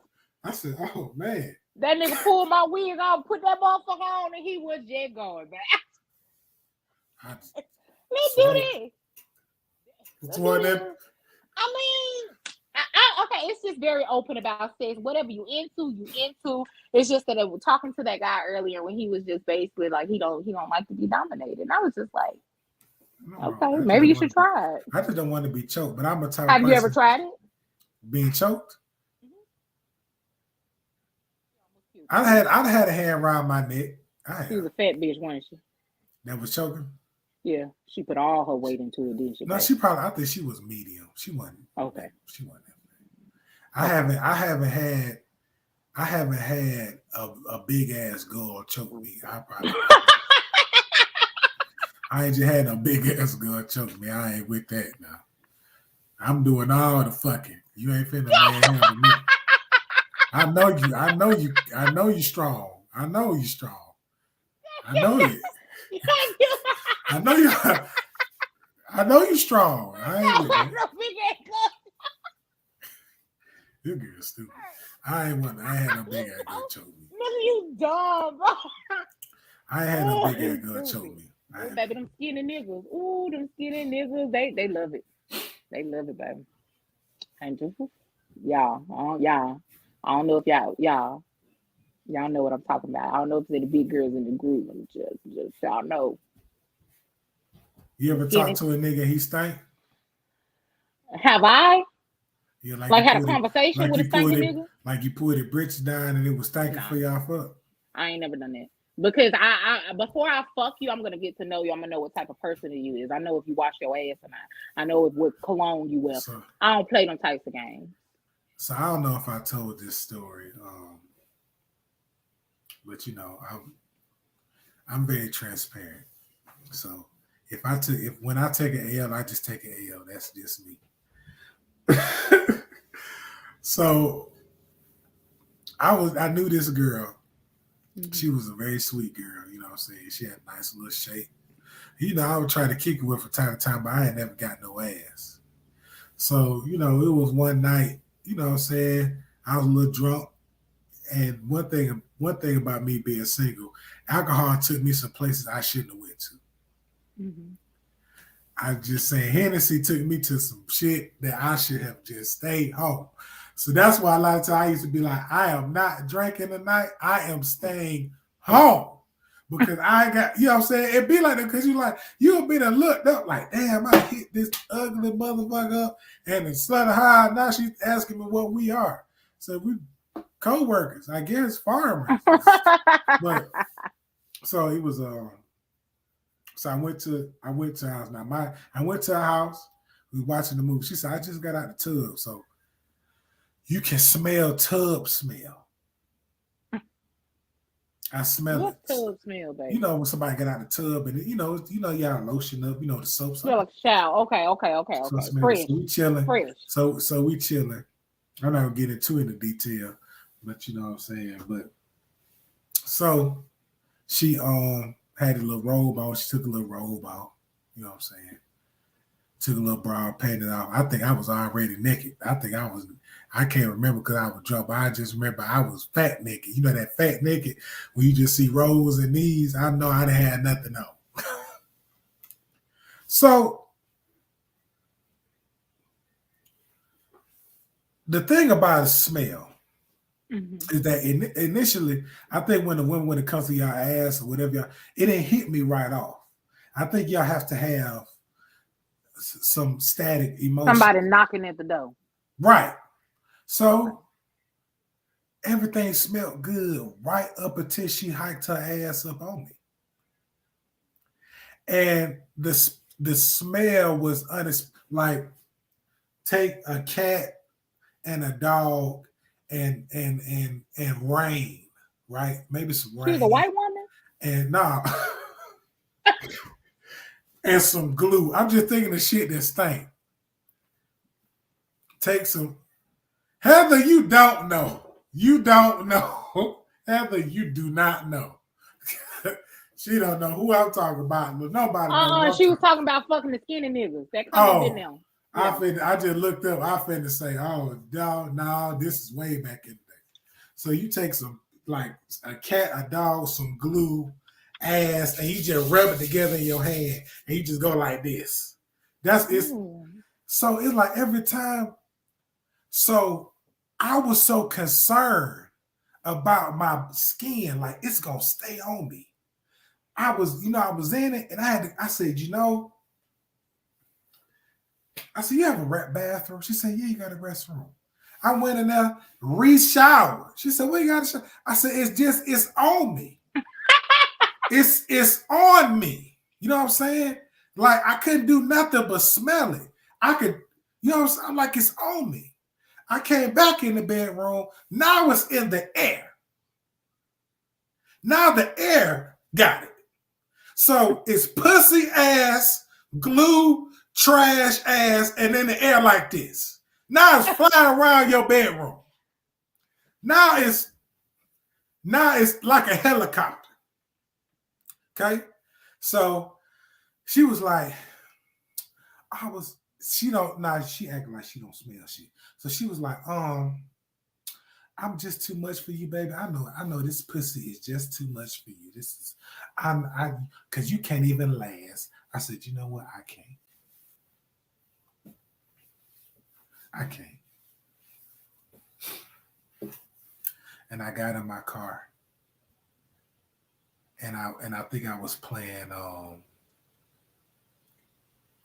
I said, "Oh man." That nigga pulled my wig off, put that motherfucker on, and he was just going back. Let's do this. I mean, okay, it's just very open about sex. Whatever you into. It's just that we're talking to that guy earlier when he was just basically like he don't like to be dominated. And I was just like, Okay, maybe you should try it. I just don't want to be choked, but I'm a type of Have person. you ever tried it? Being choked? I'd had a hand around my neck. She was a fat bitch, wasn't she? That was choking? Yeah, she put all her weight into it, didn't she? No, she probably. I think she was medium. She wasn't. Okay. She wasn't that bad. I haven't had a big ass girl choke me. I ain't just had no big ass girl choke me. I ain't with that now. I'm doing all the fucking. You ain't finna man handle me. I know you strong. I know you strong. I know it. I know you strong. I ain't with that. You girl stupid. I ain't had no big ass girl choke me. Nigga, you dumb, bro. I ain't had no big ass girl choke me. Ooh, baby, them skinny niggas. Ooh, them skinny niggas. They love it. They love it, baby. And just y'all. I don't know if y'all know what I'm talking about. I don't know if it's the big girls in the group. I'm just y'all know. You ever talk to a nigga he stank? Have I? Yeah, like had a conversation with a stinking nigga? Like you put it britches down and it was stinking for y'all fuck? I ain't never done that. Because I before I fuck you, I'm gonna get to know you. I'm gonna know what type of person you is. I know if you wash your ass or not. I know what cologne you wear. So, I don't play them types of games. So I don't know if I told this story, but you know, I'm very transparent. So when I take an L, I just take an L. That's just me. So I knew this girl. Mm-hmm. She was a very sweet girl, you know what I'm saying? She had a nice little shape. You know, I would try to kick it with from time to time, but I had never got no ass. So, you know, it was one night, you know what I'm saying? I was a little drunk. And one thing about me being single, alcohol took me some places I shouldn't have went to. Mm-hmm. I just saying Hennessy took me to some shit that I should have just stayed home. So that's why a lot of times I used to be like, I am not drinking tonight. I am staying home. Because I got, you know what I'm saying? It'd be like that because you'll be there looked up like, damn, I hit this ugly motherfucker up and the slut high. Now she's asking me what we are. So we co-workers, I guess, farmers. But so it was so I went to her house. Now I went to her house. We were watching the movie. She said, I just got out the tub, so you can smell tub smell. I smell what it. Tub smell, baby? You know when somebody get out the tub and you know y'all lotion up. You know the soap. Smell like shower. Okay. So Fresh. So we chilling. Fresh. So we chilling. I'm not gonna get into the detail, but you know what I'm saying. But so she had a little robe on. She took a little robe off. You know what I'm saying? Took a little bra, painted off. I think I was already naked. I can't remember because I was drunk, but I just remember I was fat naked. You know that fat naked when you just see rolls and knees? I know I didn't have nothing on. So the thing about a smell is that initially, I think when it comes to y'all ass or whatever, it didn't hit me right off. I think y'all have to have some static emotion. Somebody knocking at the door. Right. So everything smelled good right up until she hiked her ass up on me. And the smell was like take a cat and a dog and rain, right? Maybe some rain. She's a white woman? And and some glue. I'm just thinking of shit that stink. Take some. Heather, you don't know. You don't know. Heather, you do not know. She don't know who I'm talking about. Nobody knows. She was talking about fucking the skinny niggas that come up in them. Yeah. I just looked up. I finna say, no, this is way back in the day. So you take some, like a cat, a dog, some glue, ass, and you just rub it together in your hand, and you just go like this. So it's like every time. So I was so concerned about my skin, like it's gonna stay on me. I was in it, and I said, I said, you have a bathroom? She said, yeah, you got a restroom. I went in there, re-showered. She said, well, you got to shower. I said, it's on me. It's on me. You know what I'm saying? Like, I couldn't do nothing but smell it. I could, you know what I'm saying? I'm like, it's on me. I came back in the bedroom. Now it's in the air. Now the air got it. So it's pussy ass, glue, trash ass, and in the air like this. Now it's flying around your bedroom. Now it's like a helicopter. Okay? So she was like, she acting like she don't smell shit. So she was like, I'm just too much for you, baby. I know this pussy is just too much for you. This is, cause you can't even last. I said, you know what? I can't. And I got in my car, and I think I was playing.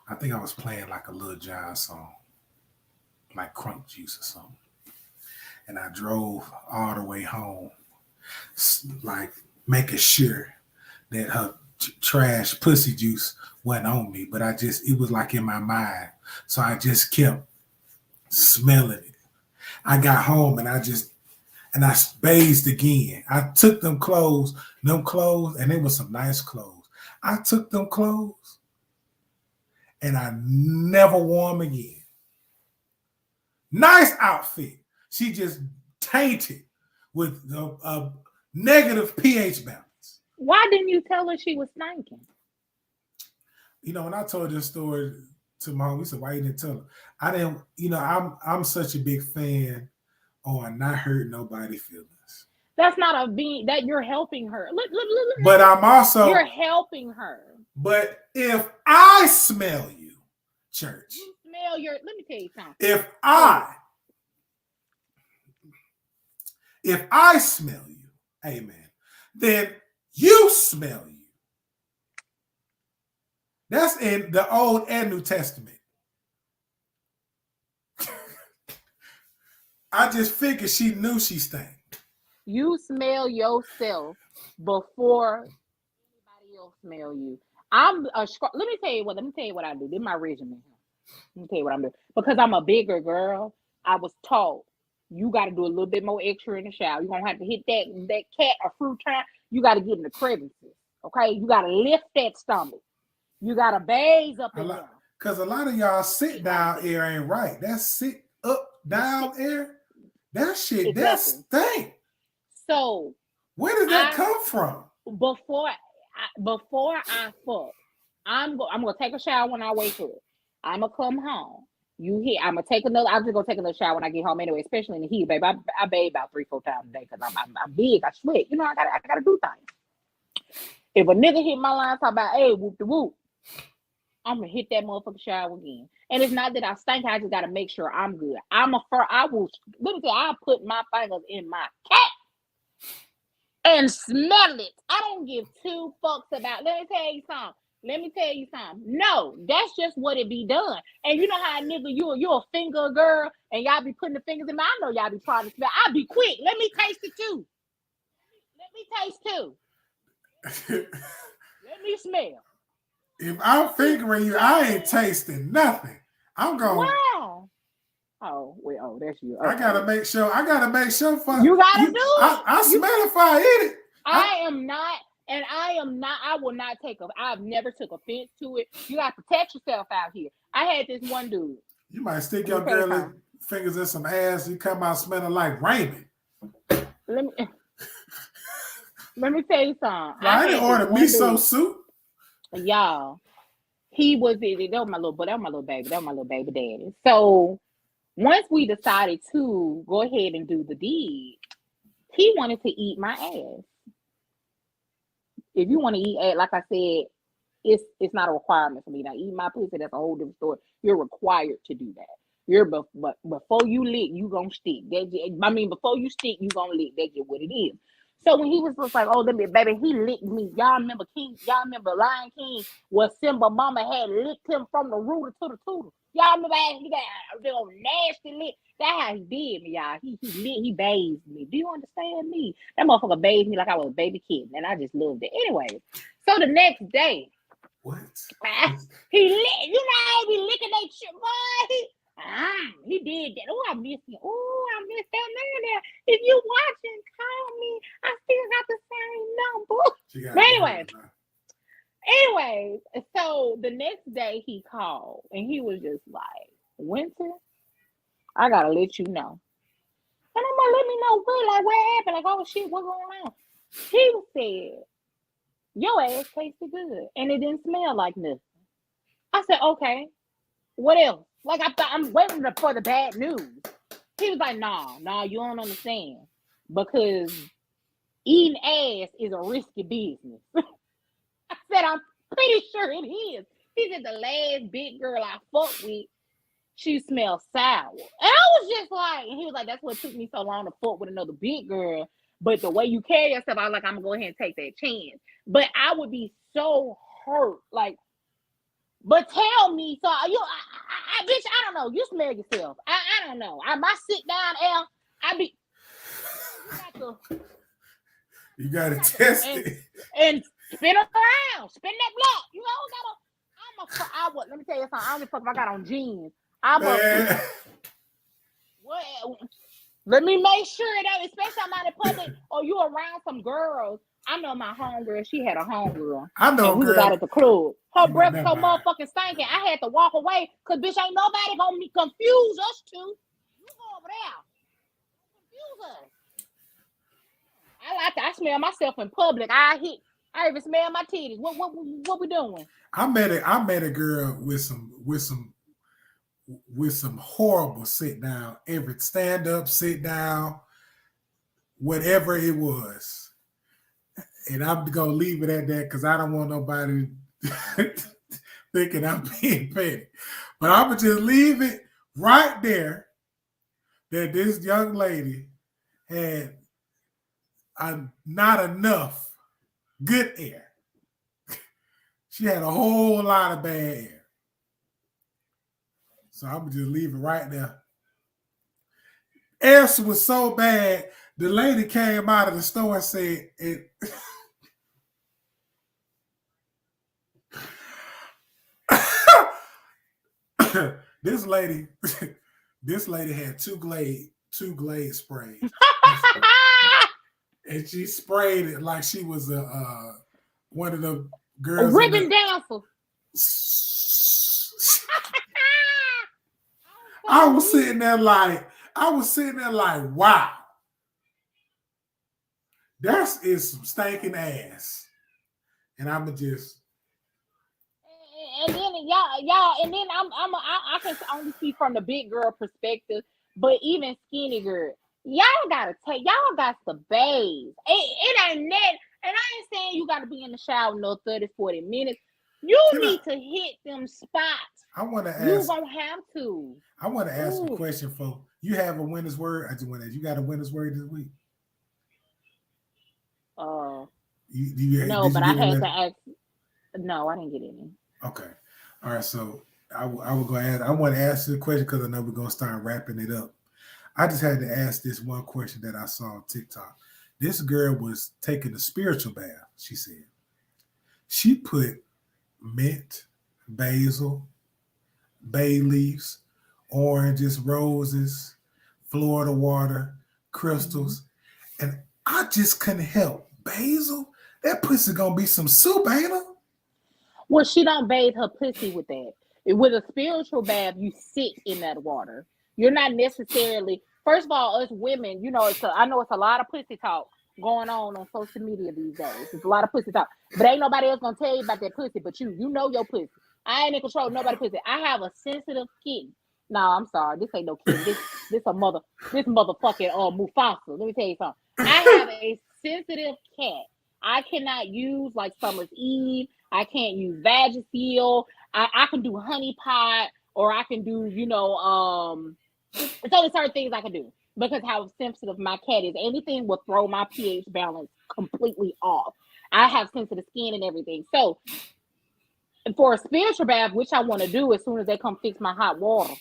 I think I was playing like a Lil Jon song, like Crunk Juice or something. And I drove all the way home, like making sure that her trash pussy juice wasn't on me, but it was like in my mind. So I just kept smelling it. I got home and I bathed again. I took them clothes, and they were some nice clothes. I took them clothes and I never wore them again. Nice outfit. She just tainted with a negative pH balance. Why didn't you tell her she was stinking? You know, when I told this story to my home, we said, why you didn't tell her? I didn't, I'm such a big fan on not hurting nobody's feelings. That's not that you're helping her. Look. But I'm also... You're helping her. But if I smell you, church... You smell let me tell you something. If I smell you, amen, then you smell you. That's in the Old and New Testament. I just figured she knew she stank. You smell yourself before anybody else smell you. Let me tell you what I do. This is my regimen. Let me tell you what I'm doing. Because I'm a bigger girl, I was taught you got to do a little bit more extra in the shower. You're going to have to hit that cat or fruit time. You got to get in the crevices. Okay? You got to lift that stomach. You got to bathe up in there. Because a lot of y'all sit down air ain't right. That sit up, down air, that shit, exactly. That stink. So where did that come from? Before I fuck, I'm gonna take a shower when I wake up. I'm gonna come home. I'm just gonna take another shower when I get home anyway, especially in the heat, baby. I bathe about 3-4 times a day because I'm big. I sweat. You know, I gotta do things. If a nigga hit my line talk about, hey, whoop de whoop, I'm gonna hit that motherfucking shower again. And it's not that I stink. I just gotta make sure I'm good. Let me tell you, I'll put my fingers in my cat and smell it. I don't give two fucks about. Let me tell you something. No, that's just what it be done. And you know how nigga, you a finger girl, and y'all be putting the fingers in. I know y'all be trying to smell. I be quick. Let me taste it too. Let me smell. If I'm fingering you, I ain't tasting nothing. I'm going. Wow. Oh, well, that's you. Okay. I gotta make sure. For you gotta do it. I smell if I eat it. I am not. I will not I've never took offense to it. You got to protect yourself out here. I had this one dude. You might stick your girl fingers in some ass. You come out smelling like Raymond. Let me tell you something. I didn't order miso soup. Y'all, that was my little baby. That was my little baby daddy. So once we decided to go ahead and do the deed, he wanted to eat my ass. If you want to eat ass, like I said, it's not a requirement for me. Now, eat my pussy, that's a whole different story. You're required to do that. But before you lick, you gonna stick. Before you stick, you gonna lick. That's just what it is. So when he was just like, oh, baby, he licked me. Y'all remember Lion King, where Simba mama had licked him from the rooter to the tutor. Y'all remember he got a nasty lick. That's how he did me, y'all. He bathed me. Do you understand me? That motherfucker bathed me like I was a baby kid, and I just loved it. Anyway, so the next day, What? he licked. You know how he be licking that shit, boy. He did that. Oh, I miss him. Oh, I miss that man there. If you watching, call me. I still got the same number. But anyways, so the next day he called and he was just like, Winter, I gotta let you know. And I'm like, let me know what happened? Like, oh shit, what's going on? He said, your ass tasted good and it didn't smell like nothing. I said, okay, what else? Like, I'm waiting for the bad news. He was like, nah, you don't understand. Because eating ass is a risky business. I said, I'm pretty sure it is. He said, the last big girl I fucked with, she smelled sour. And I was just like, and he was like, that's what took me so long to fuck with another big girl. But the way you carry yourself, I was like, I'm going to go ahead and take that chance. But I would be so hurt. Like, but tell me, so bitch, I don't know. You smell yourself. I don't know. My sit down L, I be. You gotta test it and spin around, spin that block. You know, let me tell you something. I don't give a fuck if I got on jeans. What? Let me make sure that, especially I'm out in public or you around some girls. I know my homegirl, she had a homegirl. I know, and we was out at the club. Her breath so motherfucking stinking. I had to walk away because bitch ain't nobody gonna confuse us two. You go over there. Confuse us. I smell myself in public. I even smell my titties. What we doing? I met a girl with some horrible sit down, every stand up, sit down, whatever it was. And I'm gonna leave it at that because I don't want nobody thinking I'm being petty. But I'm gonna just leave it right there that this young lady had not enough good air. She had a whole lot of bad air. So I'm gonna just leave it right there. Air was so bad, the lady came out of the store and said it. This lady had two glade sprays. And she sprayed it like she was one of the girls. A ribbon dancer. I was sitting there like, wow. That is some stinking ass. And I'ma just. And then y'all, and then I can only see from the big girl perspective, but even skinny girl, y'all got to bathe. It ain't that, and I ain't saying you got to be in the shower no 30-40 minutes. You need to hit them spots. I want to ask. You don't have to. I want to ask a question for you. Have a winner's word? I just want to ask. You got a winner's word this week? No, but I had to ask. No, I didn't get any. Okay. All right. So I will go ahead. I want to ask you a question because I know we're going to start wrapping it up. I just had to ask this one question that I saw on TikTok. This girl was taking a spiritual bath, she said. She put mint, basil, bay leaves, oranges, roses, Florida water, crystals. And I just couldn't help. Basil? That pussy going to be some soup, ain't it? Well, she don't bathe her pussy with that. With a spiritual bath, you sit in that water. You're not necessarily, first of all, us women, you know, I know it's a lot of pussy talk going on social media these days. It's a lot of pussy talk. But ain't nobody else going to tell you about that pussy but you. You know your pussy. I ain't in control of nobody's pussy. I have a sensitive kid. No, I'm sorry. This ain't no kid. This motherfucking Mufasa. Let me tell you something. I have a sensitive cat. I cannot use like Summer's Eve. I can't use Vagisil. I can do honey pot, or I can do, it's only certain things I can do because how sensitive my cat is. Anything will throw my pH balance completely off. I have sensitive skin and everything. So for a spiritual bath, which I want to do as soon as they come fix my hot water.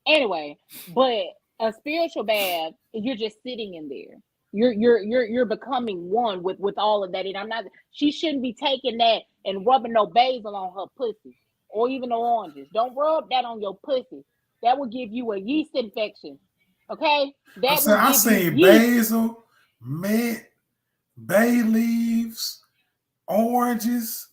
Anyway, but a spiritual bath, you're just sitting in there. You're becoming one with all of that. And I'm not. She shouldn't be taking that and rubbing no basil on her pussy or even the oranges. Don't rub that on your pussy. That will give you a yeast infection. Okay, that will I give seen you yeast. basil, mint, bay leaves, oranges,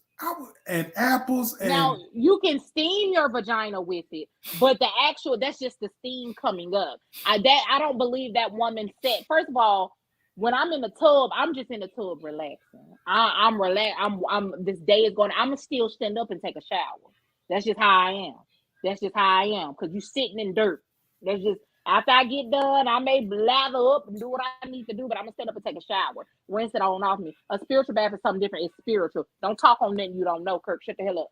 and apples. Now And you can steam your vagina with it, but that's just the steam coming up. I don't believe that woman said. First of all, when I'm in the tub, I'm just in the tub relaxing. I'm relaxed. I'm this day is going. I'm still stand up and take a shower. That's just how I am. That's just how I am. Cause you sitting in dirt. That's just after I get done, I may lather up and do what I need to do, but I'm gonna stand up and take a shower, rinse it on off me. A spiritual bath is something different. It's spiritual. Don't talk on nothing you don't know, Kirk. Shut the hell up.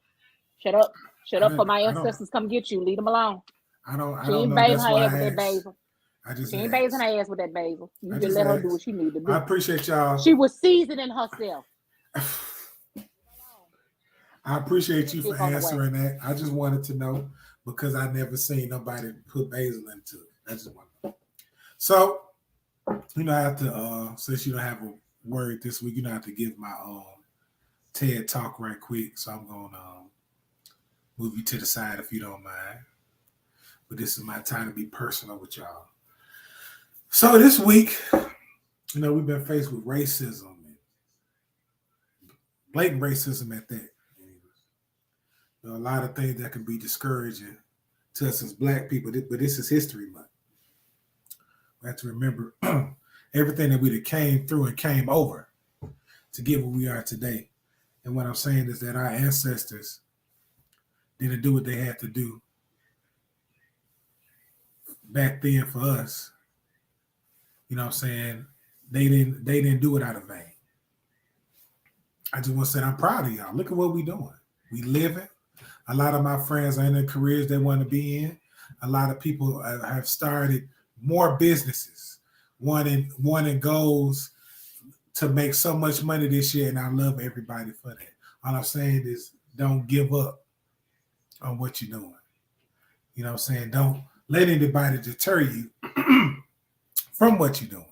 Shut up. Shut up for my ancestors come get you. Leave them alone. I don't She ain't know. bathing That's her why ass with I that asked. basil. I just She ain't asked. bathing her ass with that basil. You I just let her do what she need to do. I appreciate y'all. She was seasoning herself. I appreciate you for answering that. I just wanted to know because I never seen nobody put basil into it. I just want to know. So, I have to, since you don't have a word this week, I have to give my TED talk right quick. So I'm going to move you to the side if you don't mind. But this is my time to be personal with y'all. So this week, we've been faced with racism, blatant racism at that. There are a lot of things that can be discouraging to us as Black people, but this is History Month. We have to remember everything that we came through and came over to get where we are today. And what I'm saying is that our ancestors didn't do what they had to do back then for us. You know what I'm saying? They didn't do it out of vain. I just want to say I'm proud of y'all. Look at what we're doing. We living. A lot of my friends are in the careers they want to be in. A lot of people have started more businesses. One goals to make so much money this year, and I love everybody for that. All I'm saying is don't give up on what you're doing. You know what I'm saying? Don't let anybody deter you from what you're doing.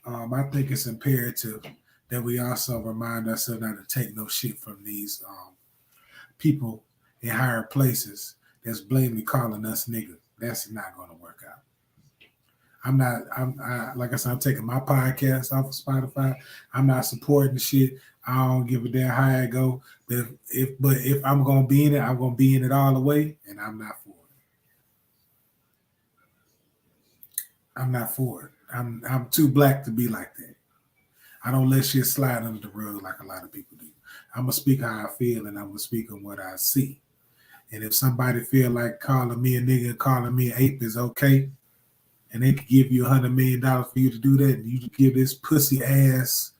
I think it's imperative that we also remind ourselves not to take no shit from these people in higher places that's blatantly calling us niggas. That's not going to work out. Like I said, I'm taking my podcast off of Spotify. I'm not supporting the shit. I don't give a damn how it go. But if I'm gonna be in it, I'm gonna be in it all the way, and I'm not for it. I'm not for it. I'm too Black to be like that. I don't let shit slide under the rug like a lot of people do. I'm gonna speak how I feel, and I'm gonna speak on what I see. And if somebody feel like calling me a nigga and calling me an ape is okay, and they could give you $100 million for you to do that, and you give this pussy ass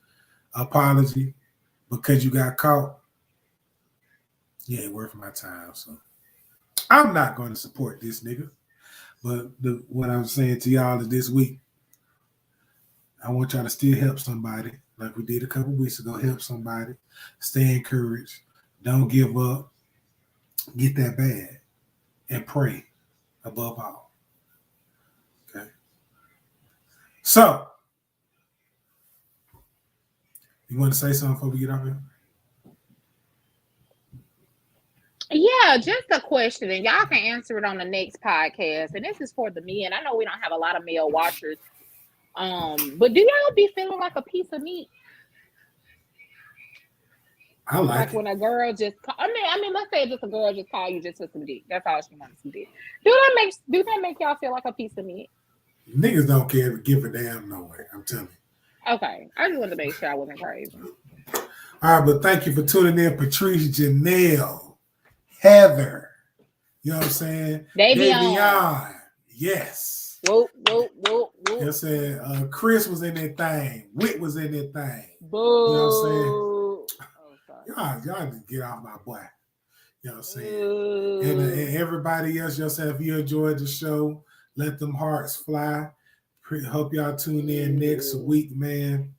apology because you got caught, you ain't worth my time. So I'm not going to support this nigga. But what I'm saying to y'all is this week, I want y'all to still help somebody like we did a couple weeks ago. Help somebody. Stay encouraged. Don't give up. Get that bag. And pray above all. Okay? So, you want to say something before we get off here? Yeah, just a question, and y'all can answer it on the next podcast. And this is for the men. I know we don't have a lot of male watchers. But do y'all be feeling like a piece of meat? I like when a girl just I mean, let's say just a girl just call you just for some dick. That's all she wants some dick. Do that make y'all feel like a piece of meat? Niggas don't care, give a damn no way. I'm telling you. Okay. I just wanted to make sure I wasn't crazy. All right, but thank you for tuning in, Patrice, Janelle, Heather. You know what I'm saying? Davion. Yes. Whoop. You know what I'm saying? Chris was in that thing. Whit was in that thing. Boo. You know what I'm saying? Y'all just get off my boy. You know what I'm saying? And everybody else, yourself, if you enjoyed the show, let them hearts fly. Hope y'all tune in next week, man.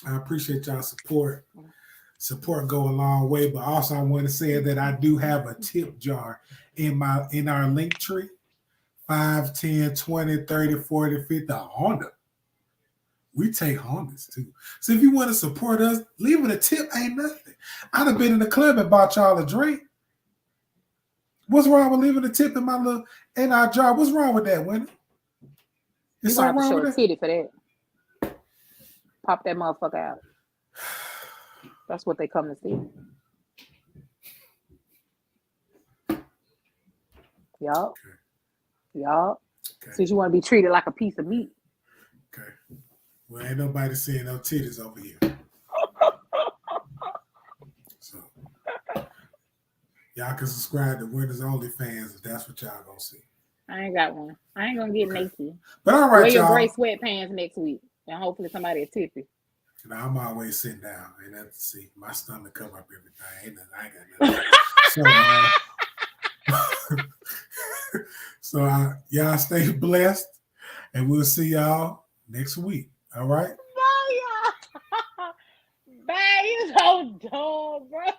I appreciate y'all support. support go a long way. But also I want to say that I do have a tip jar in our link tree. 5, 10, 20, 30, 40, 50, 100. We take Hondas too. So if you want to support us, leaving a tip ain't nothing. I'd have been in the club and bought y'all a drink. What's wrong with leaving a tip in our jar? What's wrong with that, Wendy? You gonna have to show a titty for that. Pop that motherfucker out. That's what they come to see. Yup. Okay. Yup. Okay. Since you want to be treated like a piece of meat. Okay. Well, ain't nobody seeing no titties over here. So y'all can subscribe to Winners Only Fans if that's what y'all gonna see. I ain't got one. I ain't gonna get naked. But all right, wear your y'all. gray sweatpants next week, and hopefully somebody will tip you. I'm always sitting down. Ain't nothing to see. My stomach cover up everything. Ain't nothing. I ain't got nothing. So y'all stay blessed, and we'll see y'all next week. All right? Bye, y'all. Bye. You so dumb, bro.